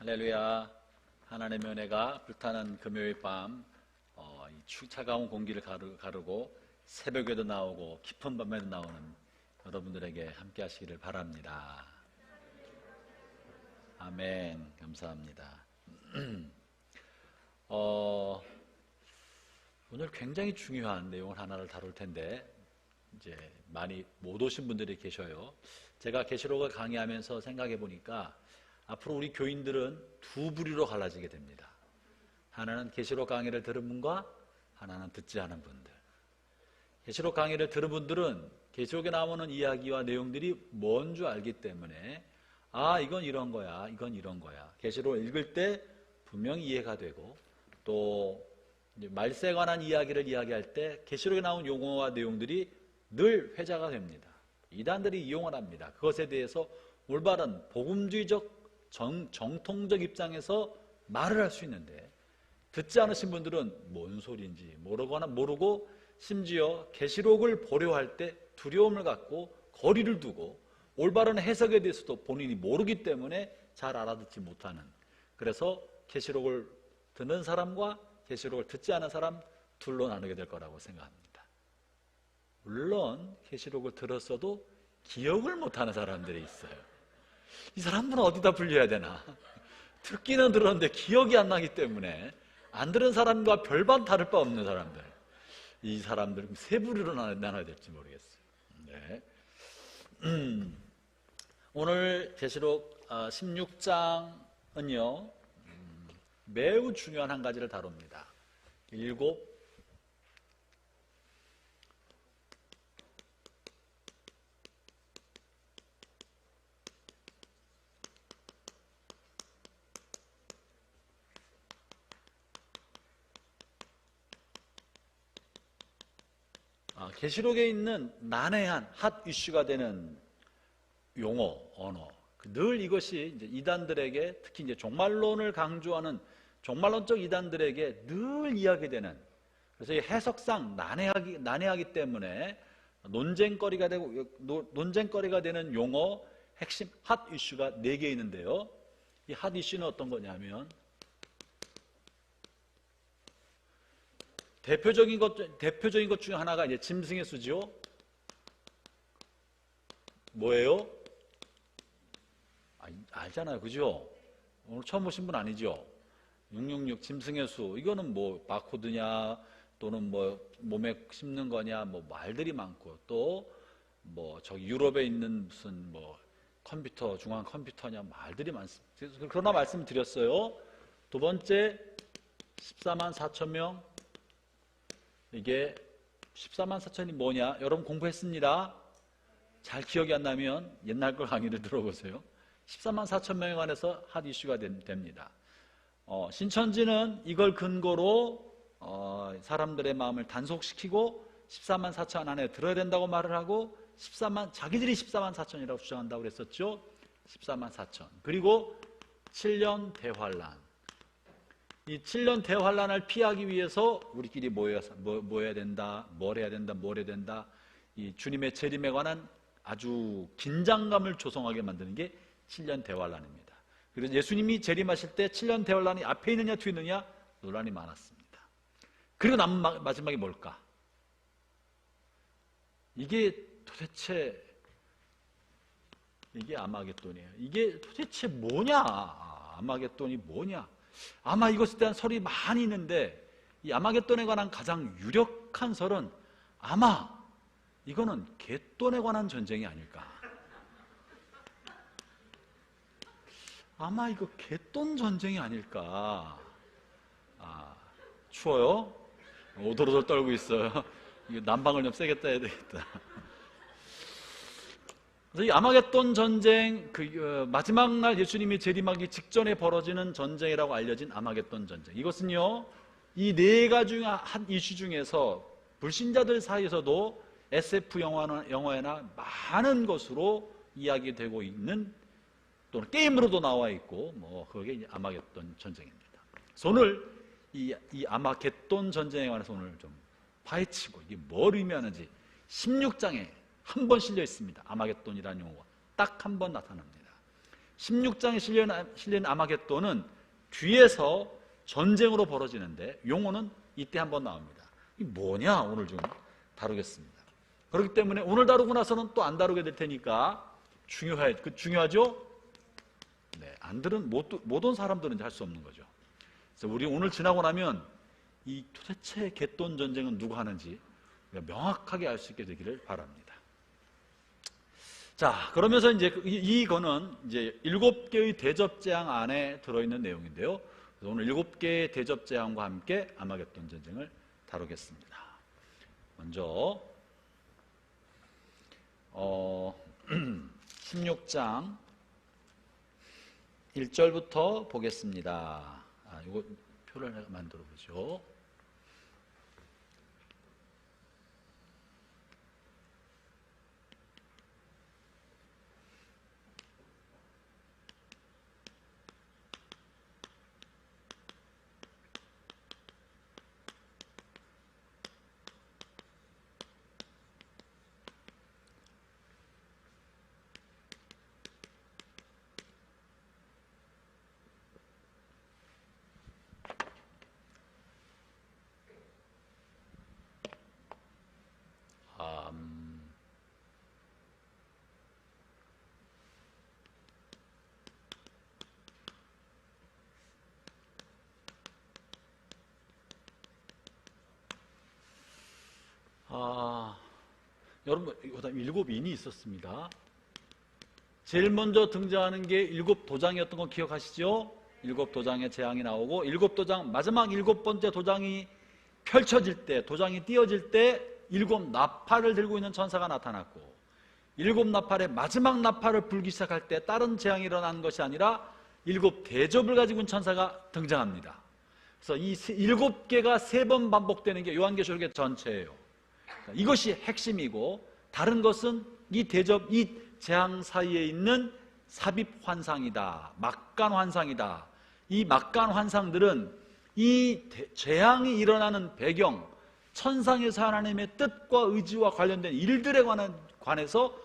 할렐루야. 하나님의 은혜가 불타는 금요일 밤 이 차가운 공기를 가르고 새벽에도 나오고 깊은 밤에도 나오는 여러분들에게 함께 하시기를 바랍니다. 아멘. 감사합니다. 오늘 굉장히 중요한 내용을 하나를 다룰 텐데 이제 많이 못 오신 분들이 계셔요. 제가 계시록을 강의하면서 생각해 보니까 앞으로 우리 교인들은 두 부류로 갈라지게 됩니다. 하나는 계시록 강의를 들은 분과 하나는 듣지 않은 분들. 계시록 강의를 들은 분들은 계시록에 나오는 이야기와 내용들이 뭔 줄 알기 때문에 이건 이런 거야, 이건 이런 거야. 계시록을 읽을 때 분명히 이해가 되고 또 말세에 관한 이야기를 이야기할 때 계시록에 나온 용어와 내용들이 늘 회자가 됩니다. 이단들이 이용을 합니다. 그것에 대해서 올바른 복음주의적 정통적 입장에서 말을 할 수 있는데 듣지 않으신 분들은 뭔 소리인지 모르고 심지어 계시록을 보려 할 때 두려움을 갖고 거리를 두고 올바른 해석에 대해서도 본인이 모르기 때문에 잘 알아듣지 못하는, 그래서 계시록을 듣는 사람과 계시록을 듣지 않은 사람 둘로 나누게 될 거라고 생각합니다. 물론 계시록을 들었어도 기억을 못하는 사람들이 있어요. 이 사람들은 어디다 분류해야 되나? 듣기는 들었는데 기억이 안 나기 때문에 안 들은 사람과 별반 다를 바 없는 사람들, 이 사람들 세 부류로 나눠야 될지 모르겠어요. 네. 오늘 계시록 16장은요 매우 중요한 한 가지를 다룹니다. 계시록에 있는 난해한 핫 이슈가 되는 용어, 언어. 늘 이것이 이제 이단들에게, 특히 이제 종말론을 강조하는 종말론적 이단들에게 늘 이야기되는, 그래서 이 해석상 난해하기 때문에 논쟁거리가 되는 용어, 핵심 핫 이슈가 4개 있는데요. 이 핫 이슈는 어떤 거냐면 대표적인 것 중에 하나가 이제 짐승의 수죠. 뭐예요? 알잖아요, 그죠? 오늘 처음 보신 분 아니죠? 666 짐승의 수. 이거는 뭐 바코드냐, 또는 뭐 몸에 심는 거냐, 뭐 말들이 많고, 또 뭐 저기 유럽에 있는 무슨 뭐 컴퓨터, 중앙 컴퓨터냐, 말들이 많습니다. 그러나 말씀드렸어요. 두 번째 14만 4천 명. 이게 14만 4천이 뭐냐? 여러분 공부했습니다. 잘 기억이 안 나면 옛날 걸 강의를 들어보세요. 14만 4천 명에 관해서 핫 이슈가 됩니다. 신천지는 이걸 근거로 사람들의 마음을 단속시키고 14만 4천 안에 들어야 된다고 말을 하고 자기들이 14만 4천이라고 주장한다고 그랬었죠. 14만 4천. 그리고 7년 대환란. 이 7년 대환란을 피하기 위해서 우리끼리 모여야 된다, 뭘 해야 된다. 이 주님의 재림에 관한 아주 긴장감을 조성하게 만드는 게 7년 대환란입니다. 그래서 예수님이 재림하실 때 7년 대환란이 앞에 있느냐 뒤에 있느냐 논란이 많았습니다. 그리고 남은 마지막이 뭘까? 이게 아마겟돈이에요. 이게 도대체 뭐냐? 아마겟돈이 뭐냐? 아마 이것에 대한 설이 많이 있는데 이 아마겟돈에 관한 가장 유력한 설은 아마 이거는 갯돈에 관한 전쟁이 아닐까. 아마 이거 갯돈 전쟁이 아닐까. 추워요? 오돌오돌 떨고 있어요. 이거 난방을 좀 세게 떠야 되겠다. 그래서 이 아마겟돈 전쟁, 마지막 날 예수님이 재림하기 직전에 벌어지는 전쟁이라고 알려진 아마겟돈 전쟁. 이것은요, 이 4가지 한 이슈 중에서 불신자들 사이에서도 SF 영화나 많은 것으로 이야기되고 있는, 또는 게임으로도 나와 있고, 그게 이제 아마겟돈 전쟁입니다. 그래서 오늘 이 아마겟돈 전쟁에 관해서 오늘 좀 파헤치고 이게 뭘 의미하는지 16장에 한 번 실려 있습니다. 아마겟돈이라는 용어가 딱 한 번 나타납니다. 16장에 실린 아마겟돈은 뒤에서 전쟁으로 벌어지는데 용어는 이때 한번 나옵니다. 이 뭐냐 오늘 좀 다루겠습니다. 그렇기 때문에 오늘 다루고 나서는 또 안 다루게 될 테니까 중요하죠? 네, 못 온 사람들은 할 수 없는 거죠. 그래서 우리 오늘 지나고 나면 이 도대체 겟돈 전쟁은 누가 하는지 명확하게 알 수 있게 되기를 바랍니다. 자, 그러면서 이제 이거는 이제 7개의 대접 재앙 안에 들어있는 내용인데요. 그래서 오늘 7개의 대접 재앙과 함께 아마겟돈 전쟁을 다루겠습니다. 먼저 16장 1절부터 보겠습니다. 이거 표를 내가 만들어 보죠. 여러분, 그다음에 7인이 있었습니다. 제일 먼저 등장하는 게 7도장이었던 거 기억하시죠? 7도장의 재앙이 나오고 7도장 마지막 7번째 도장이 펼쳐질 때, 도장이 띄어질 때 7나팔을 들고 있는 천사가 나타났고 7나팔의 마지막 나팔을 불기 시작할 때 다른 재앙이 일어나는 것이 아니라 7대접을 가지고 있는 천사가 등장합니다. 그래서 이 7개가 3번 반복되는 게 요한계시록의 전체예요. 이것이 핵심이고 다른 것은 이 대접, 이 재앙 사이에 있는 삽입 환상이다, 막간 환상이다. 이 막간 환상들은 이 재앙이 일어나는 배경, 천상에서 하나님의 뜻과 의지와 관련된 일들에 관해서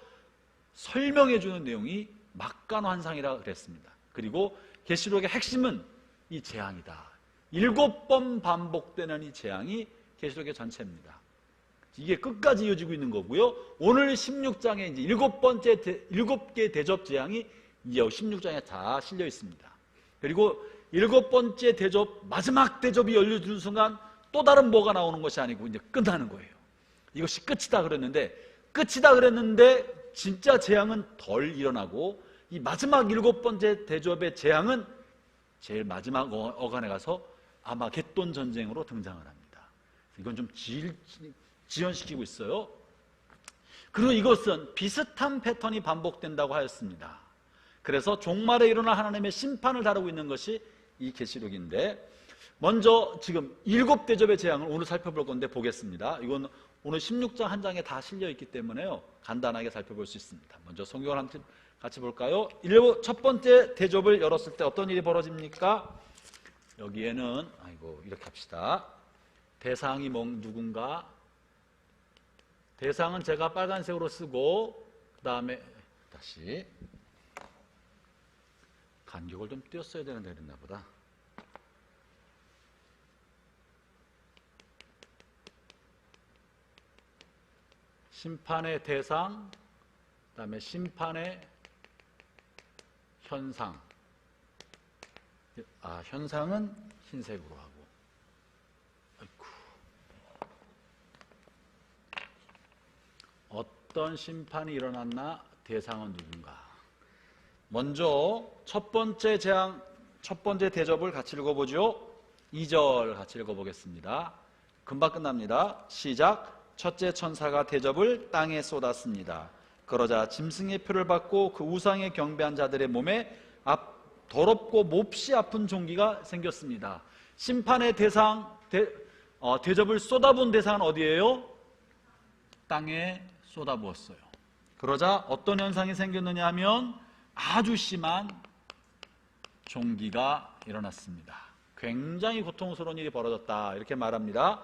설명해 주는 내용이 막간 환상이라고 그랬습니다. 그리고 계시록의 핵심은 이 재앙이다. 7번 반복되는 이 재앙이 계시록의 전체입니다. 이게 끝까지 이어지고 있는 거고요. 오늘 16장에 이제 7개 대접 재앙이 이제 16장에 다 실려 있습니다. 그리고 7번째 대접, 마지막 대접이 열려주는 순간 또 다른 뭐가 나오는 것이 아니고 이제 끝나는 거예요. 이것이 끝이다 그랬는데 진짜 재앙은 덜 일어나고 이 마지막 7번째 대접의 재앙은 제일 마지막 어간에 가서 아마겟돈 전쟁으로 등장을 합니다. 이건 좀 지연시키고 있어요. 그리고 이것은 비슷한 패턴이 반복된다고 하였습니다. 그래서 종말에 일어날 하나님의 심판을 다루고 있는 것이 이 계시록인데, 먼저 지금 7대접의 재앙을 오늘 살펴볼 건데 보겠습니다. 이건 오늘 16장 한 장에 다 실려 있기 때문에요, 간단하게 살펴볼 수 있습니다. 먼저 성경을 한번 같이 볼까요? 첫 번째 대접을 열었을 때 어떤 일이 벌어집니까? 여기에는 이렇게 합시다. 대상이 누군가? 대상은 제가 빨간색으로 쓰고, 그 다음에 다시 간격을 좀 띄었어야 되는데 그랬나 보다. 심판의 대상, 그 다음에 심판의 현상. 현상은 흰색으로 하고. 어떤 심판이 일어났나? 대상은 누군가? 먼저 첫 번째 재앙, 첫 번째 대접을 같이 읽어보죠. 2절 같이 읽어보겠습니다. 금방 끝납니다. 시작. 첫째 천사가 대접을 땅에 쏟았습니다. 그러자 짐승의 표를 받고 그 우상에 경배한 자들의 몸에 더럽고 몹시 아픈 종기가 생겼습니다. 심판의 대상, 대접을 쏟아부은 대상은 어디예요? 땅에 쏟아부었어요. 그러자 어떤 현상이 생겼느냐 하면 아주 심한 종기가 일어났습니다. 굉장히 고통스러운 일이 벌어졌다, 이렇게 말합니다.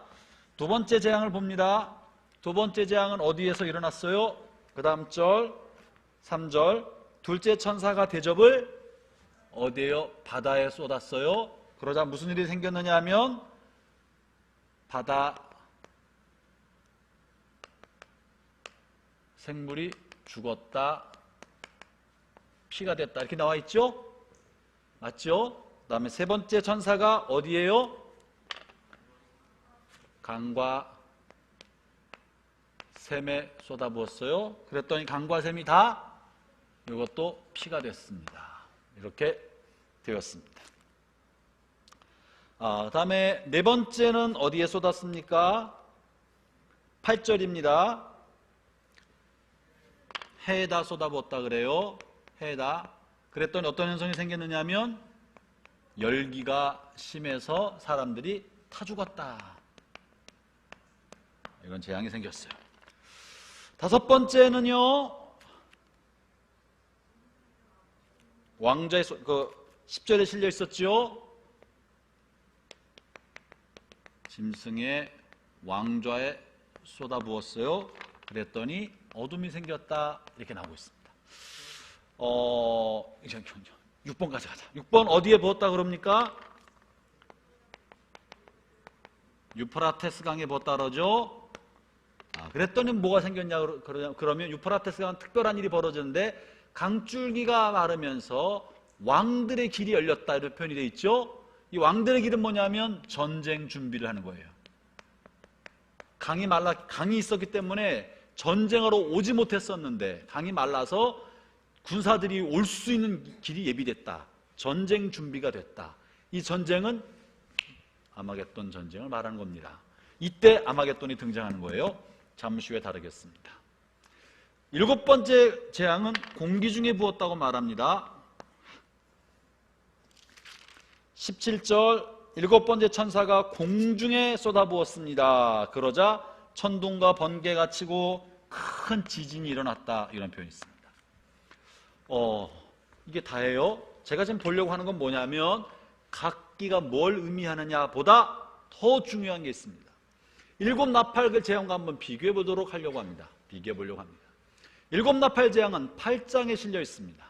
두 번째 재앙을 봅니다. 두 번째 재앙은 어디에서 일어났어요? 그 다음 절 3절. 둘째 천사가 대접을 어디에요? 바다에 쏟았어요. 그러자 무슨 일이 생겼느냐 하면 바다 생물이 죽었다, 피가 됐다 이렇게 나와 있죠? 맞죠? 그 다음에 세 번째 천사가 어디에요? 강과 샘에 쏟아부었어요. 그랬더니 강과 샘이 다 이것도 피가 됐습니다. 이렇게 되었습니다. 그 다음에 네 번째는 어디에 쏟았습니까? 8절입니다. 해에다 쏟아부었다 그래요. 해에다. 그랬더니 어떤 현상이 생겼느냐 하면 열기가 심해서 사람들이 타 죽었다. 이런 재앙이 생겼어요. 다섯 번째는요, 왕좌의 10절에 실려 있었죠. 짐승의 왕좌에 쏟아부었어요. 그랬더니 어둠이 생겼다 이렇게 나오고 있습니다. 6번까지 가자. 6번 어디에 부었다 그럽니까? 유프라테스 강에 부었다 그러죠. 그랬더니 뭐가 생겼냐 그러면 유프라테스 강은 특별한 일이 벌어졌는데 강줄기가 마르면서 왕들의 길이 열렸다 이런 표현이 되어 있죠. 이 왕들의 길은 뭐냐면 전쟁 준비를 하는 거예요. 강이 있었기 때문에 전쟁하러 오지 못했었는데 강이 말라서 군사들이 올 수 있는 길이 예비됐다. 전쟁 준비가 됐다. 이 전쟁은 아마겟돈 전쟁을 말하는 겁니다. 이때 아마겟돈이 등장하는 거예요. 잠시 후에 다루겠습니다. 일곱 번째 재앙은 공기 중에 부었다고 말합니다. 17절 일곱 번째 천사가 공중에 쏟아부었습니다. 그러자 천둥과 번개가 치고 큰 지진이 일어났다 이런 표현이 있습니다. 이게 다예요. 제가 지금 보려고 하는 건 뭐냐면 각기가 뭘 의미하느냐 보다 더 중요한 게 있습니다. 일곱 나팔 재앙과 한번 비교해 보도록 하려고 합니다. 비교해 보려고 합니다. 일곱 나팔 재앙은 8장에 실려 있습니다.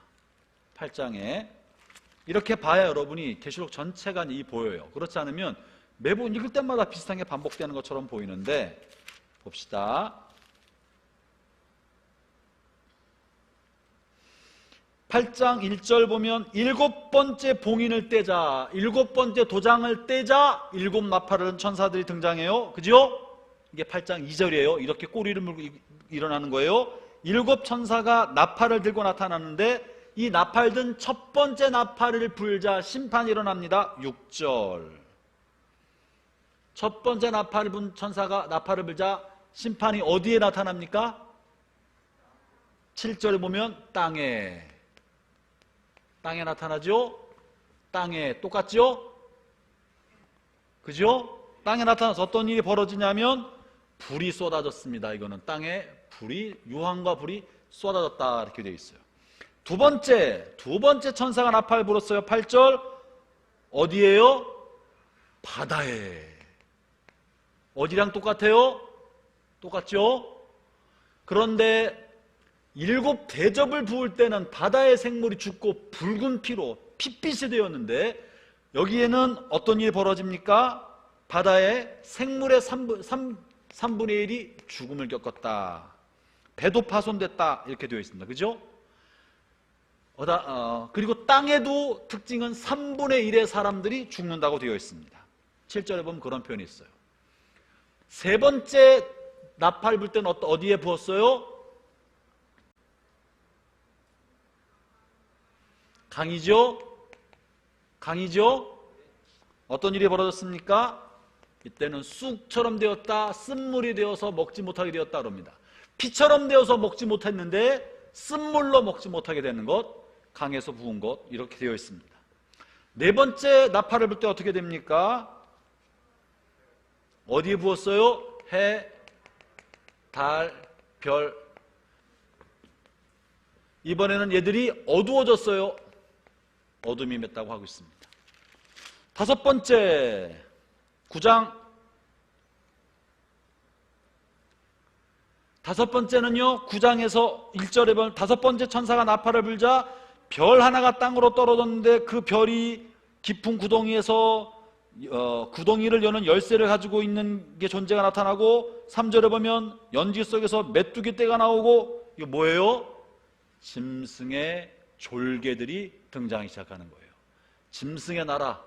8장에 이렇게 봐야 여러분이 계시록 전체가 보여요. 그렇지 않으면 매번 읽을 때마다 비슷한 게 반복되는 것처럼 보이는데 봅시다. 8장 1절 보면 일곱 번째 봉인을 떼자, 일곱 번째 도장을 떼자 일곱 나팔을 천사들이 등장해요. 그죠? 이게 8장 2절이에요. 이렇게 꼬리를 물고 일어나는 거예요. 일곱 천사가 나팔을 들고 나타났는데 이 나팔 든 첫 번째 나팔을 불자 심판이 일어납니다. 6절. 첫 번째 나팔을 분 천사가 나팔을 불자 심판이 어디에 나타납니까? 7절에 보면 땅에 나타나죠? 땅에 똑같죠? 그죠? 땅에 나타나서 어떤 일이 벌어지냐면 불이 쏟아졌습니다. 이거는 땅에 유황과 불이 쏟아졌다 이렇게 되어 있어요. 두 번째 천사가 나팔 불었어요. 8절 어디에요? 바다에. 어디랑 똑같아요? 똑같죠? 그런데 일곱 대접을 부을 때는 바다의 생물이 죽고 붉은 피로 핏빛이 되었는데 여기에는 어떤 일이 벌어집니까? 바다의 생물의 3분의 1이 죽음을 겪었다. 배도 파손됐다 이렇게 되어 있습니다. 그죠? 그리고 땅에도 특징은 3분의 1의 사람들이 죽는다고 되어 있습니다. 7절에 보면 그런 표현이 있어요. 세 번째 나팔 불 때는 어디에 부었어요? 강이죠? 어떤 일이 벌어졌습니까? 이때는 쑥처럼 되었다, 쓴물이 되어서 먹지 못하게 되었다 그럽니다. 피처럼 되어서 먹지 못했는데 쓴물로 먹지 못하게 되는 것, 강에서 부은 것 이렇게 되어 있습니다. 네 번째 나팔을 불 때 어떻게 됩니까? 어디에 부었어요? 해, 달, 별. 이번에는 얘들이 어두워졌어요. 어둠이 맺다고 하고 있습니다. 다섯 번째 9장 다섯 번째는요 9장에서 1절에 보면 다섯 번째 천사가 나팔을 불자 별 하나가 땅으로 떨어졌는데 그 별이 깊은 구덩이에서 구덩이를 여는 열쇠를 가지고 있는 게 존재가 나타나고 3절에 보면 연지 속에서 메뚜기 떼가 나오고 이거 뭐예요? 짐승의 졸개들이 등장하기 시작하는 거예요. 짐승의 나라,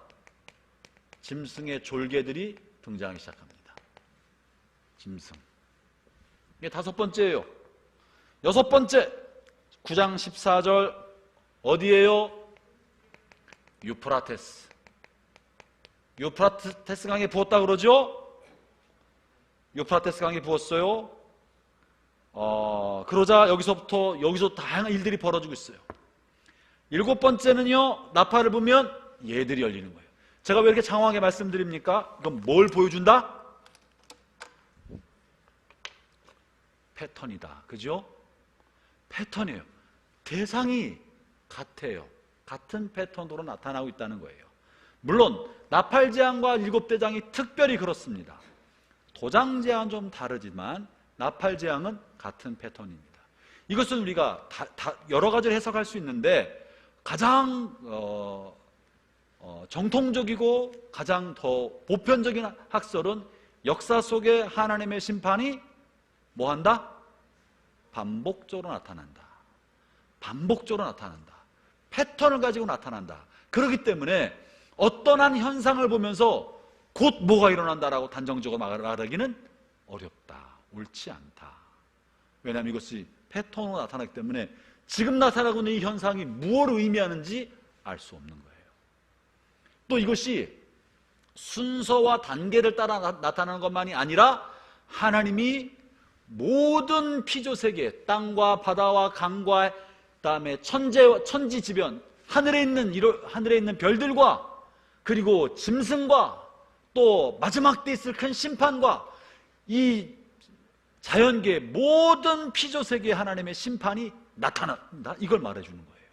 짐승의 졸개들이 등장하기 시작합니다. 짐승. 이게 5번째예요. 6번째 9장 14절 어디예요? 유프라테스. 유프라테스 강에 부었다 그러죠? 유프라테스 강에 부었어요. 그러자 여기서 다양한 일들이 벌어지고 있어요. 7번째는요, 나팔을 불면 얘들이 열리는 거예요. 제가 왜 이렇게 장황하게 말씀드립니까? 이건 뭘 보여준다? 패턴이다. 그죠? 패턴이에요. 대상이 같아요. 같은 패턴으로 나타나고 있다는 거예요. 물론 나팔재앙과 7대장이 특별히 그렇습니다. 도장재앙은 좀 다르지만 나팔재앙은 같은 패턴입니다. 이것은 우리가 여러 가지로 해석할 수 있는데 가장 정통적이고 가장 더 보편적인 학설은 역사 속에 하나님의 심판이 뭐한다? 반복적으로 나타난다. 반복적으로 나타난다. 패턴을 가지고 나타난다. 그렇기 때문에 어떤 한 현상을 보면서 곧 뭐가 일어난다라고 단정적으로 말하기는 어렵다. 옳지 않다. 왜냐하면 이것이 패턴으로 나타나기 때문에 지금 나타나고 있는 이 현상이 무엇을 의미하는지 알 수 없는 거예요. 또 이것이 순서와 단계를 따라 나타나는 것만이 아니라 하나님이 모든 피조세계, 땅과 바다와 강과 그다음에 천지지변, 하늘에 있는 별들과 그리고 짐승과 또 마지막 때 있을 큰 심판과 이 자연계 모든 피조세계에 하나님의 심판이 나타난다. 이걸 말해주는 거예요.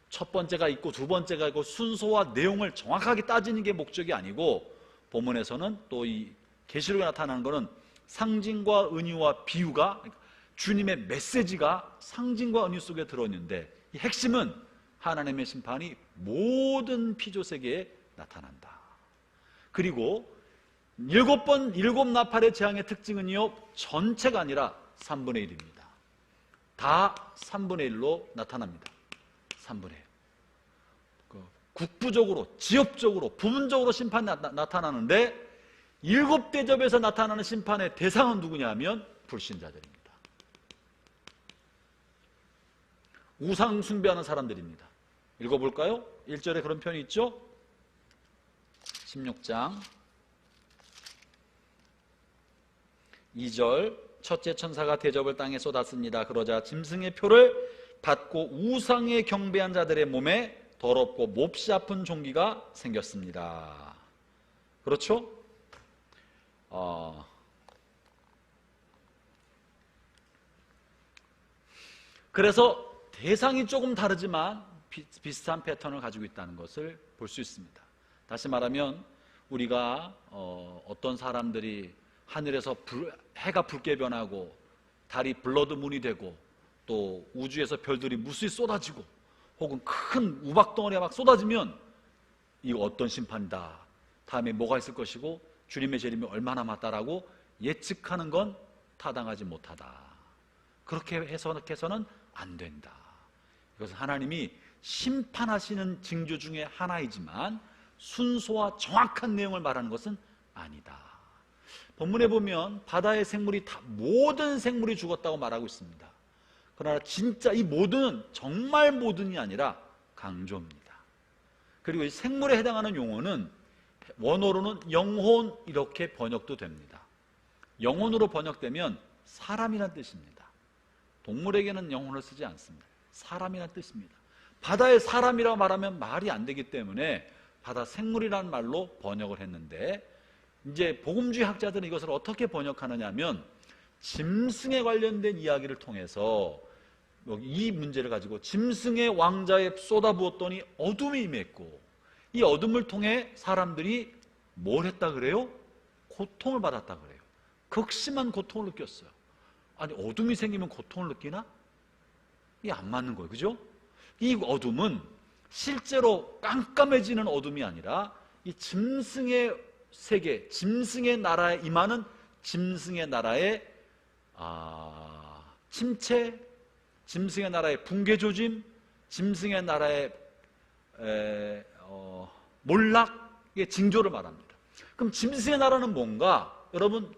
첫 번째가 있고 두 번째가 있고 순서와 내용을 정확하게 따지는 게 목적이 아니고 본문에서는 또 이 계시록에 나타나는 것은 상징과 은유와 비유가 주님의 메시지가 상징과 은유 속에 들어있는데 이 핵심은 하나님의 심판이 모든 피조세계에 나타난다. 그리고 7 나팔의 재앙의 특징은요, 전체가 아니라 3분의 1입니다. 다 3분의 1로 나타납니다. 3분의 1. 국부적으로, 지역적으로, 부분적으로 심판이 나타나는데 7대접에서 나타나는 심판의 대상은 누구냐 하면 불신자들입니다. 우상 숭배하는 사람들입니다. 읽어볼까요? 1절에 그런 표현이 있죠? 16장 2절 첫째 천사가 대접을 땅에 쏟았습니다. 그러자 짐승의 표를 받고 우상에 경배한 자들의 몸에 더럽고 몹시 아픈 종기가 생겼습니다. 그렇죠? 그래서 대상이 조금 다르지만 비슷한 패턴을 가지고 있다는 것을 볼 수 있습니다. 다시 말하면 우리가 어떤 사람들이 하늘에서 해가 붉게 변하고 달이 블러드문이 되고 또 우주에서 별들이 무수히 쏟아지고 혹은 큰 우박덩어리가 막 쏟아지면 이거 어떤 심판이다, 다음에 뭐가 있을 것이고 주님의 재림이 얼마나 맞다라고 예측하는 건 타당하지 못하다. 그렇게 해석해서는 안 된다. 이것은 하나님이 심판하시는 징조 중에 하나이지만 순서와 정확한 내용을 말하는 것은 아니다. 본문에 보면 바다의 생물이 모든 생물이 죽었다고 말하고 있습니다. 그러나 진짜 이 모든은 정말 모든이 아니라 강조입니다. 그리고 이 생물에 해당하는 용어는 원어로는 영혼 이렇게 번역도 됩니다. 영혼으로 번역되면 사람이란 뜻입니다. 동물에게는 영혼을 쓰지 않습니다. 사람이란 뜻입니다. 바다의 사람이라고 말하면 말이 안 되기 때문에 바다 생물이라는 말로 번역을 했는데 이제 복음주의 학자들은 이것을 어떻게 번역하느냐 하면 짐승에 관련된 이야기를 통해서 이 문제를 가지고 짐승의 왕자에 쏟아부었더니 어둠이 임했고 이 어둠을 통해 사람들이 뭘 했다 그래요? 고통을 받았다 그래요. 극심한 고통을 느꼈어요. 아니 어둠이 생기면 고통을 느끼나? 이게 안 맞는 거예요. 그죠? 이 어둠은 실제로 깜깜해지는 어둠이 아니라 이 짐승의 세계, 짐승의 나라에 임하는 짐승의 나라의 침체, 짐승의 나라의 붕괴조짐, 짐승의 나라의 몰락의 징조를 말합니다. 그럼 짐승의 나라는 뭔가? 여러분,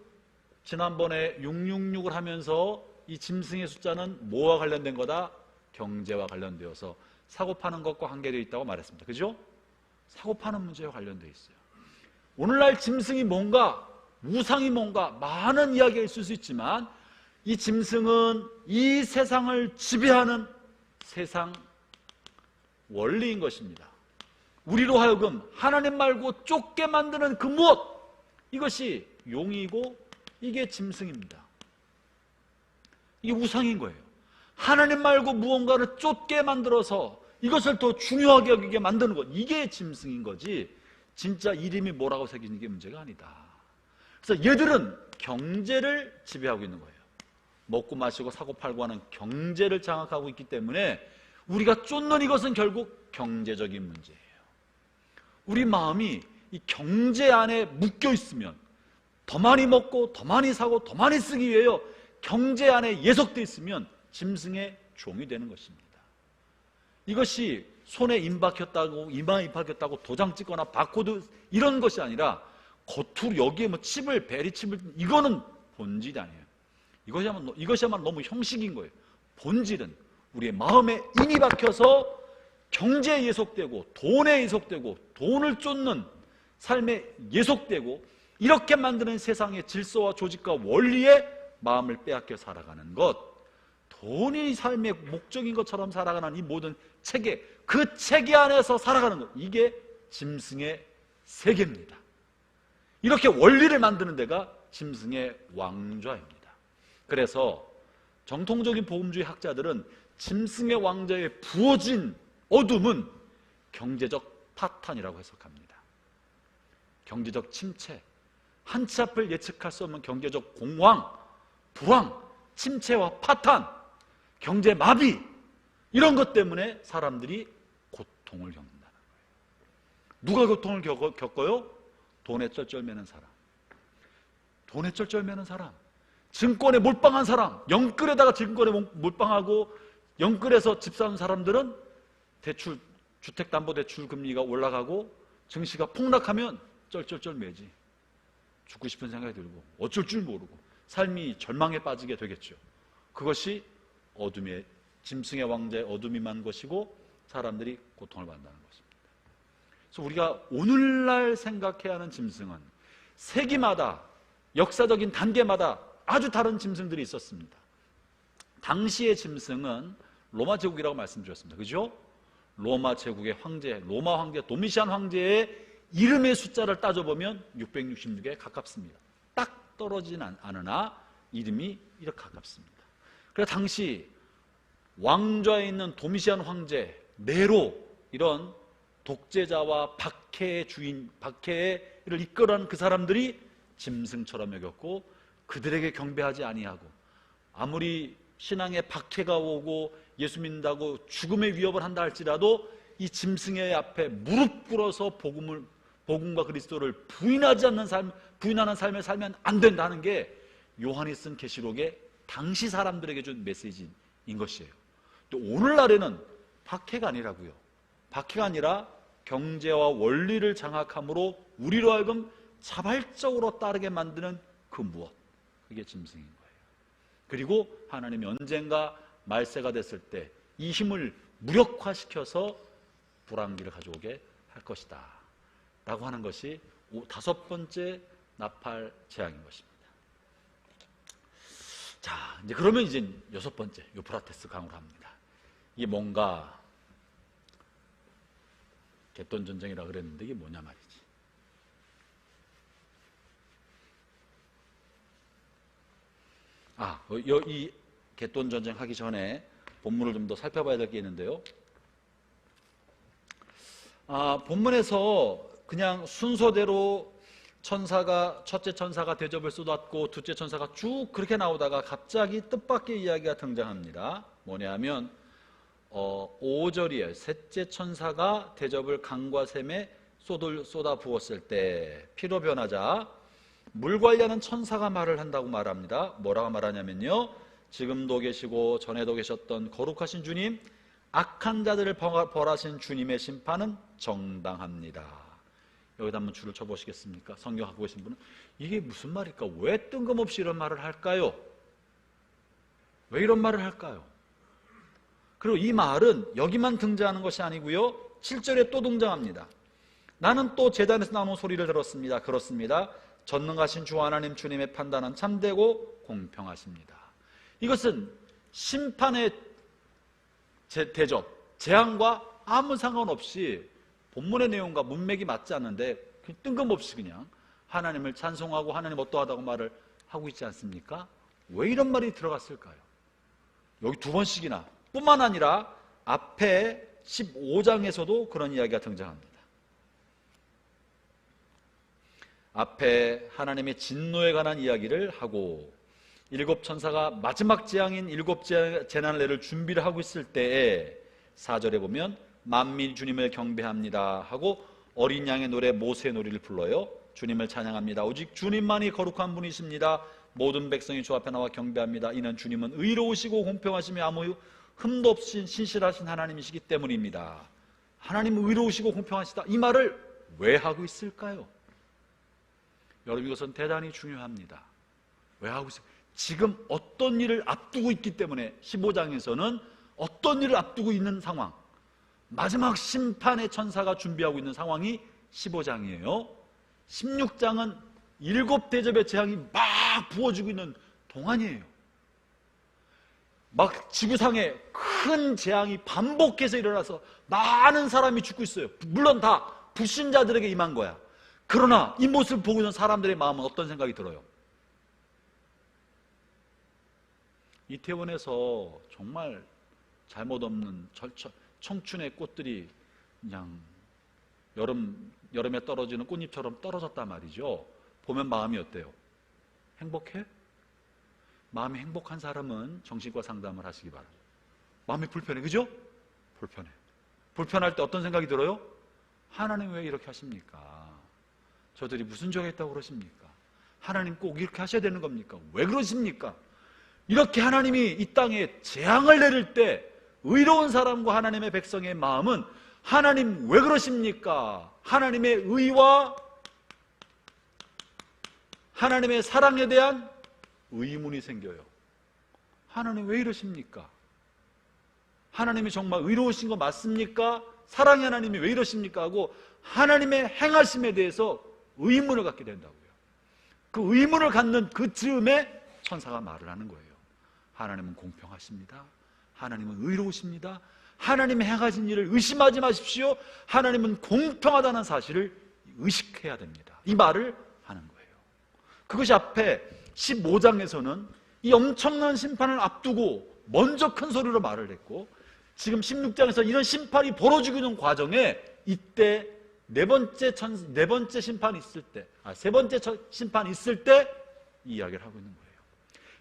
지난번에 666을 하면서 이 짐승의 숫자는 뭐와 관련된 거다? 경제와 관련되어서 사고 파는 것과 관계되어 있다고 말했습니다. 그죠? 사고 파는 문제와 관련되어 있어요. 오늘날 짐승이 뭔가, 우상이 뭔가 많은 이야기가 있을 수 있지만 이 짐승은 이 세상을 지배하는 세상 원리인 것입니다. 우리로 하여금 하나님 말고 쫓게 만드는 그 무엇, 이것이 용이고 이게 짐승입니다. 이게 우상인 거예요. 하나님 말고 무언가를 쫓게 만들어서 이것을 더 중요하게 여기게 만드는 것, 이게 짐승인 거지 진짜 이름이 뭐라고 새기는 게 문제가 아니다. 그래서 얘들은 경제를 지배하고 있는 거예요. 먹고 마시고 사고 팔고 하는 경제를 장악하고 있기 때문에 우리가 쫓는 이것은 결국 경제적인 문제예요. 우리 마음이 이 경제 안에 묶여 있으면 더 많이 먹고 더 많이 사고 더 많이 쓰기 위해요, 경제 안에 예속되어 있으면 짐승의 종이 되는 것입니다. 이것이 손에 임박혔다고, 이마에 임박혔다고 도장 찍거나 바코드 이런 것이 아니라 겉으로 여기에 뭐 칩을, 베리칩을, 이거는 본질이 아니에요. 이것이야말로 너무 형식인 거예요. 본질은 우리의 마음에 임이 박혀서 경제에 예속되고 돈에 예속되고 돈을 쫓는 삶에 예속되고 이렇게 만드는 세상의 질서와 조직과 원리에 마음을 빼앗겨 살아가는 것, 돈이 삶의 목적인 것처럼 살아가는 이 모든 체계, 그 체계 안에서 살아가는 것, 이게 짐승의 세계입니다. 이렇게 원리를 만드는 데가 짐승의 왕좌입니다. 그래서 정통적인 복음주의 학자들은 짐승의 왕좌에 부어진 어둠은 경제적 파탄이라고 해석합니다. 경제적 침체, 한치 앞을 예측할 수 없는 경제적 공황, 불황, 침체와 파탄, 경제 마비, 이런 것 때문에 사람들이 고통을 겪는다는 거예요. 누가 고통을 겪어요? 돈에 쩔쩔매는 사람, 돈에 쩔쩔매는 사람, 증권에 몰빵한 사람, 영끌에다가 증권에 몰빵하고 영끌에서 집 사는 사람들은 대출, 주택담보대출 금리가 올라가고 증시가 폭락하면 쩔쩔쩔매지. 죽고 싶은 생각이 들고 어쩔 줄 모르고 삶이 절망에 빠지게 되겠죠. 그것이 어둠의, 짐승의 왕자의 어둠이 만 것이고 사람들이 고통을 받는다는 것입니다. 그래서 우리가 오늘날 생각해야 하는 짐승은 세기마다, 역사적인 단계마다 아주 다른 짐승들이 있었습니다. 당시의 짐승은 로마 제국이라고 말씀드렸습니다. 그죠? 로마 제국의 황제, 로마 황제 도미시안 황제의 이름의 숫자를 따져보면 666에 가깝습니다. 딱 떨어지진 않으나 이름이 이렇게 가깝습니다. 그래서 당시 왕좌에 있는 도미시안 황제, 네로, 이런 독재자와 박해의 주인, 박해를 이끌어가는 그 사람들이 짐승처럼 여겼고 그들에게 경배하지 아니하고 아무리 신앙에 박해가 오고 예수 믿는다고 죽음의 위협을 한다 할지라도 이 짐승의 앞에 무릎 꿇어서 복음과 그리스도를 부인하는 삶을 살면 안 된다는 게 요한이 쓴 계시록의 당시 사람들에게 준 메시지인 것이에요. 또 오늘날에는 박해가 아니라고요. 박해가 아니라 경제와 원리를 장악함으로 우리로 하여금 자발적으로 따르게 만드는 그 무엇, 그게 짐승인 거예요. 그리고 하나님이 언젠가 말세가 됐을 때 이 힘을 무력화시켜서 불황기를 가져오게 할 것이다 라고 하는 것이 5번째 나팔 재앙인 것입니다. 자, 이제 그러면 이제 6번째 유프라테스 강으로 합니다. 이게 뭔가 갯돈 전쟁이라 그랬는데 이게 뭐냐 말이지. 이 갯돈 전쟁 하기 전에 본문을 좀 더 살펴봐야 될 게 있는데요. 본문에서 그냥 순서대로 첫째 천사가 대접을 쏟았고 둘째 천사가 쭉 그렇게 나오다가 갑자기 뜻밖의 이야기가 등장합니다. 뭐냐면 5절이에요. 셋째 천사가 대접을 강과 샘에 쏟아 부었을 때 피로 변하자 물 관리하는 천사가 말을 한다고 말합니다. 뭐라고 말하냐면요, 지금도 계시고 전에도 계셨던 거룩하신 주님, 악한 자들을 벌하신 주님의 심판은 정당합니다. 여기다 한번 줄을 쳐보시겠습니까? 성경 갖고 계신 분은 이게 무슨 말일까? 왜 뜬금없이 이런 말을 할까요? 왜 이런 말을 할까요? 그리고 이 말은 여기만 등장하는 것이 아니고요, 7절에 또 등장합니다. 나는 또 제단에서 나오는 소리를 들었습니다. 그렇습니다. 전능하신 주 하나님 주님의 판단은 참되고 공평하십니다. 이것은 심판의 대접, 재앙과 아무 상관없이 본문의 내용과 문맥이 맞지 않는데 뜬금없이 그냥 하나님을 찬송하고 하나님 어떠하다고 말을 하고 있지 않습니까? 왜 이런 말이 들어갔을까요? 여기 2번씩이나, 뿐만 아니라 앞에 15장에서도 그런 이야기가 등장합니다. 앞에 하나님의 진노에 관한 이야기를 하고 7 천사가 마지막 재앙인 7 재난을 내릴 준비를 하고 있을 때에 4절에 보면 만민이 주님을 경배합니다 하고 어린 양의 노래 모세의 노래를 불러요. 주님을 찬양합니다. 오직 주님만이 거룩한 분이십니다. 모든 백성이 주 앞에 나와 경배합니다. 이는 주님은 의로우시고 공평하시며 아무 흠도 없이 신실하신 하나님이시기 때문입니다. 하나님은 의로우시고 공평하시다. 이 말을 왜 하고 있을까요? 여러분, 이것은 대단히 중요합니다. 왜 하고 있을까요? 지금 어떤 일을 앞두고 있기 때문에 15장에서는 어떤 일을 앞두고 있는 상황, 마지막 심판의 천사가 준비하고 있는 상황이 15장이에요. 16장은 7 대접의 재앙이 막 부어지고 있는 동안이에요. 막 지구상에 큰 재앙이 반복해서 일어나서 많은 사람이 죽고 있어요. 물론 다 불신자들에게 임한 거야. 그러나 이 모습을 보고 있는 사람들의 마음은 어떤 생각이 들어요? 이태원에서 정말 잘못 없는 청춘의 꽃들이 그냥 여름에 떨어지는 꽃잎처럼 떨어졌단 말이죠. 보면 마음이 어때요? 행복해? 마음이 행복한 사람은 정신과 상담을 하시기 바랍니다. 마음이 불편해, 그죠? 불편해. 불편할 때 어떤 생각이 들어요? 하나님 왜 이렇게 하십니까? 저들이 무슨 죄가 있다고 그러십니까? 하나님 꼭 이렇게 하셔야 되는 겁니까? 왜 그러십니까? 이렇게 하나님이 이 땅에 재앙을 내릴 때 의로운 사람과 하나님의 백성의 마음은 하나님 왜 그러십니까? 하나님의 의와 하나님의 사랑에 대한 의문이 생겨요. 하나님 왜 이러십니까? 하나님이 정말 의로우신 거 맞습니까? 사랑의 하나님이 왜 이러십니까? 하고 하나님의 행하심에 대해서 의문을 갖게 된다고요. 그 의문을 갖는 그 즈음에 천사가 말을 하는 거예요. 하나님은 공평하십니다. 하나님은 의로우십니다. 하나님이 행하신 일을 의심하지 마십시오. 하나님은 공평하다는 사실을 의식해야 됩니다. 이 말을 하는 거예요. 그것이 앞에 15장에서는 이 엄청난 심판을 앞두고 먼저 큰 소리로 말을 했고, 지금 16장에서 이런 심판이 벌어지고 있는 과정에 이때 세 번째 심판이 있을 때 이 이야기를 하고 있는 거예요.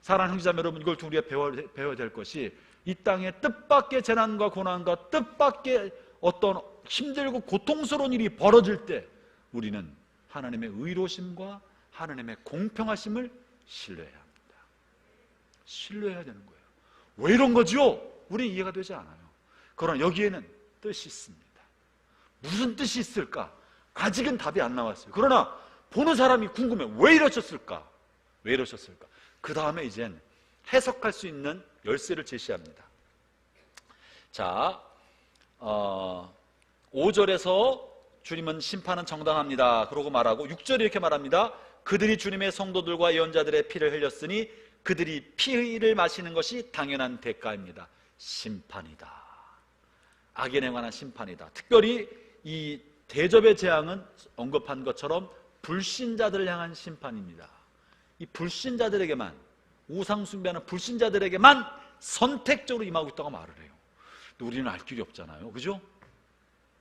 사랑하는 형제자매 여러분, 이걸 통해 우리가 배워야 될 것이, 이 땅에 뜻밖의 재난과 고난과 뜻밖의 어떤 힘들고 고통스러운 일이 벌어질 때 우리는 하나님의 의로심과 하나님의 공평하심을 신뢰해야 합니다. 신뢰해야 되는 거예요. 왜 이런 거죠? 우리는 이해가 되지 않아요. 그러나 여기에는 뜻이 있습니다. 무슨 뜻이 있을까? 아직은 답이 안 나왔어요. 그러나 보는 사람이 궁금해. 왜 이러셨을까? 왜 이러셨을까? 그 다음에 이젠 해석할 수 있는 열쇠를 제시합니다. 자, 5절에서 주님은 심판은 정당합니다. 그러고 말하고 6절에 이렇게 말합니다. 그들이 주님의 성도들과 예언자들의 피를 흘렸으니 그들이 피를 마시는 것이 당연한 대가입니다. 심판이다. 악인에 관한 심판이다. 특별히 이 대접의 재앙은 언급한 것처럼 불신자들을 향한 심판입니다. 이 불신자들에게만, 우상숭배하는 불신자들에게만 선택적으로 임하고 있다고 말을 해요. 근데 우리는 알 길이 없잖아요. 그죠?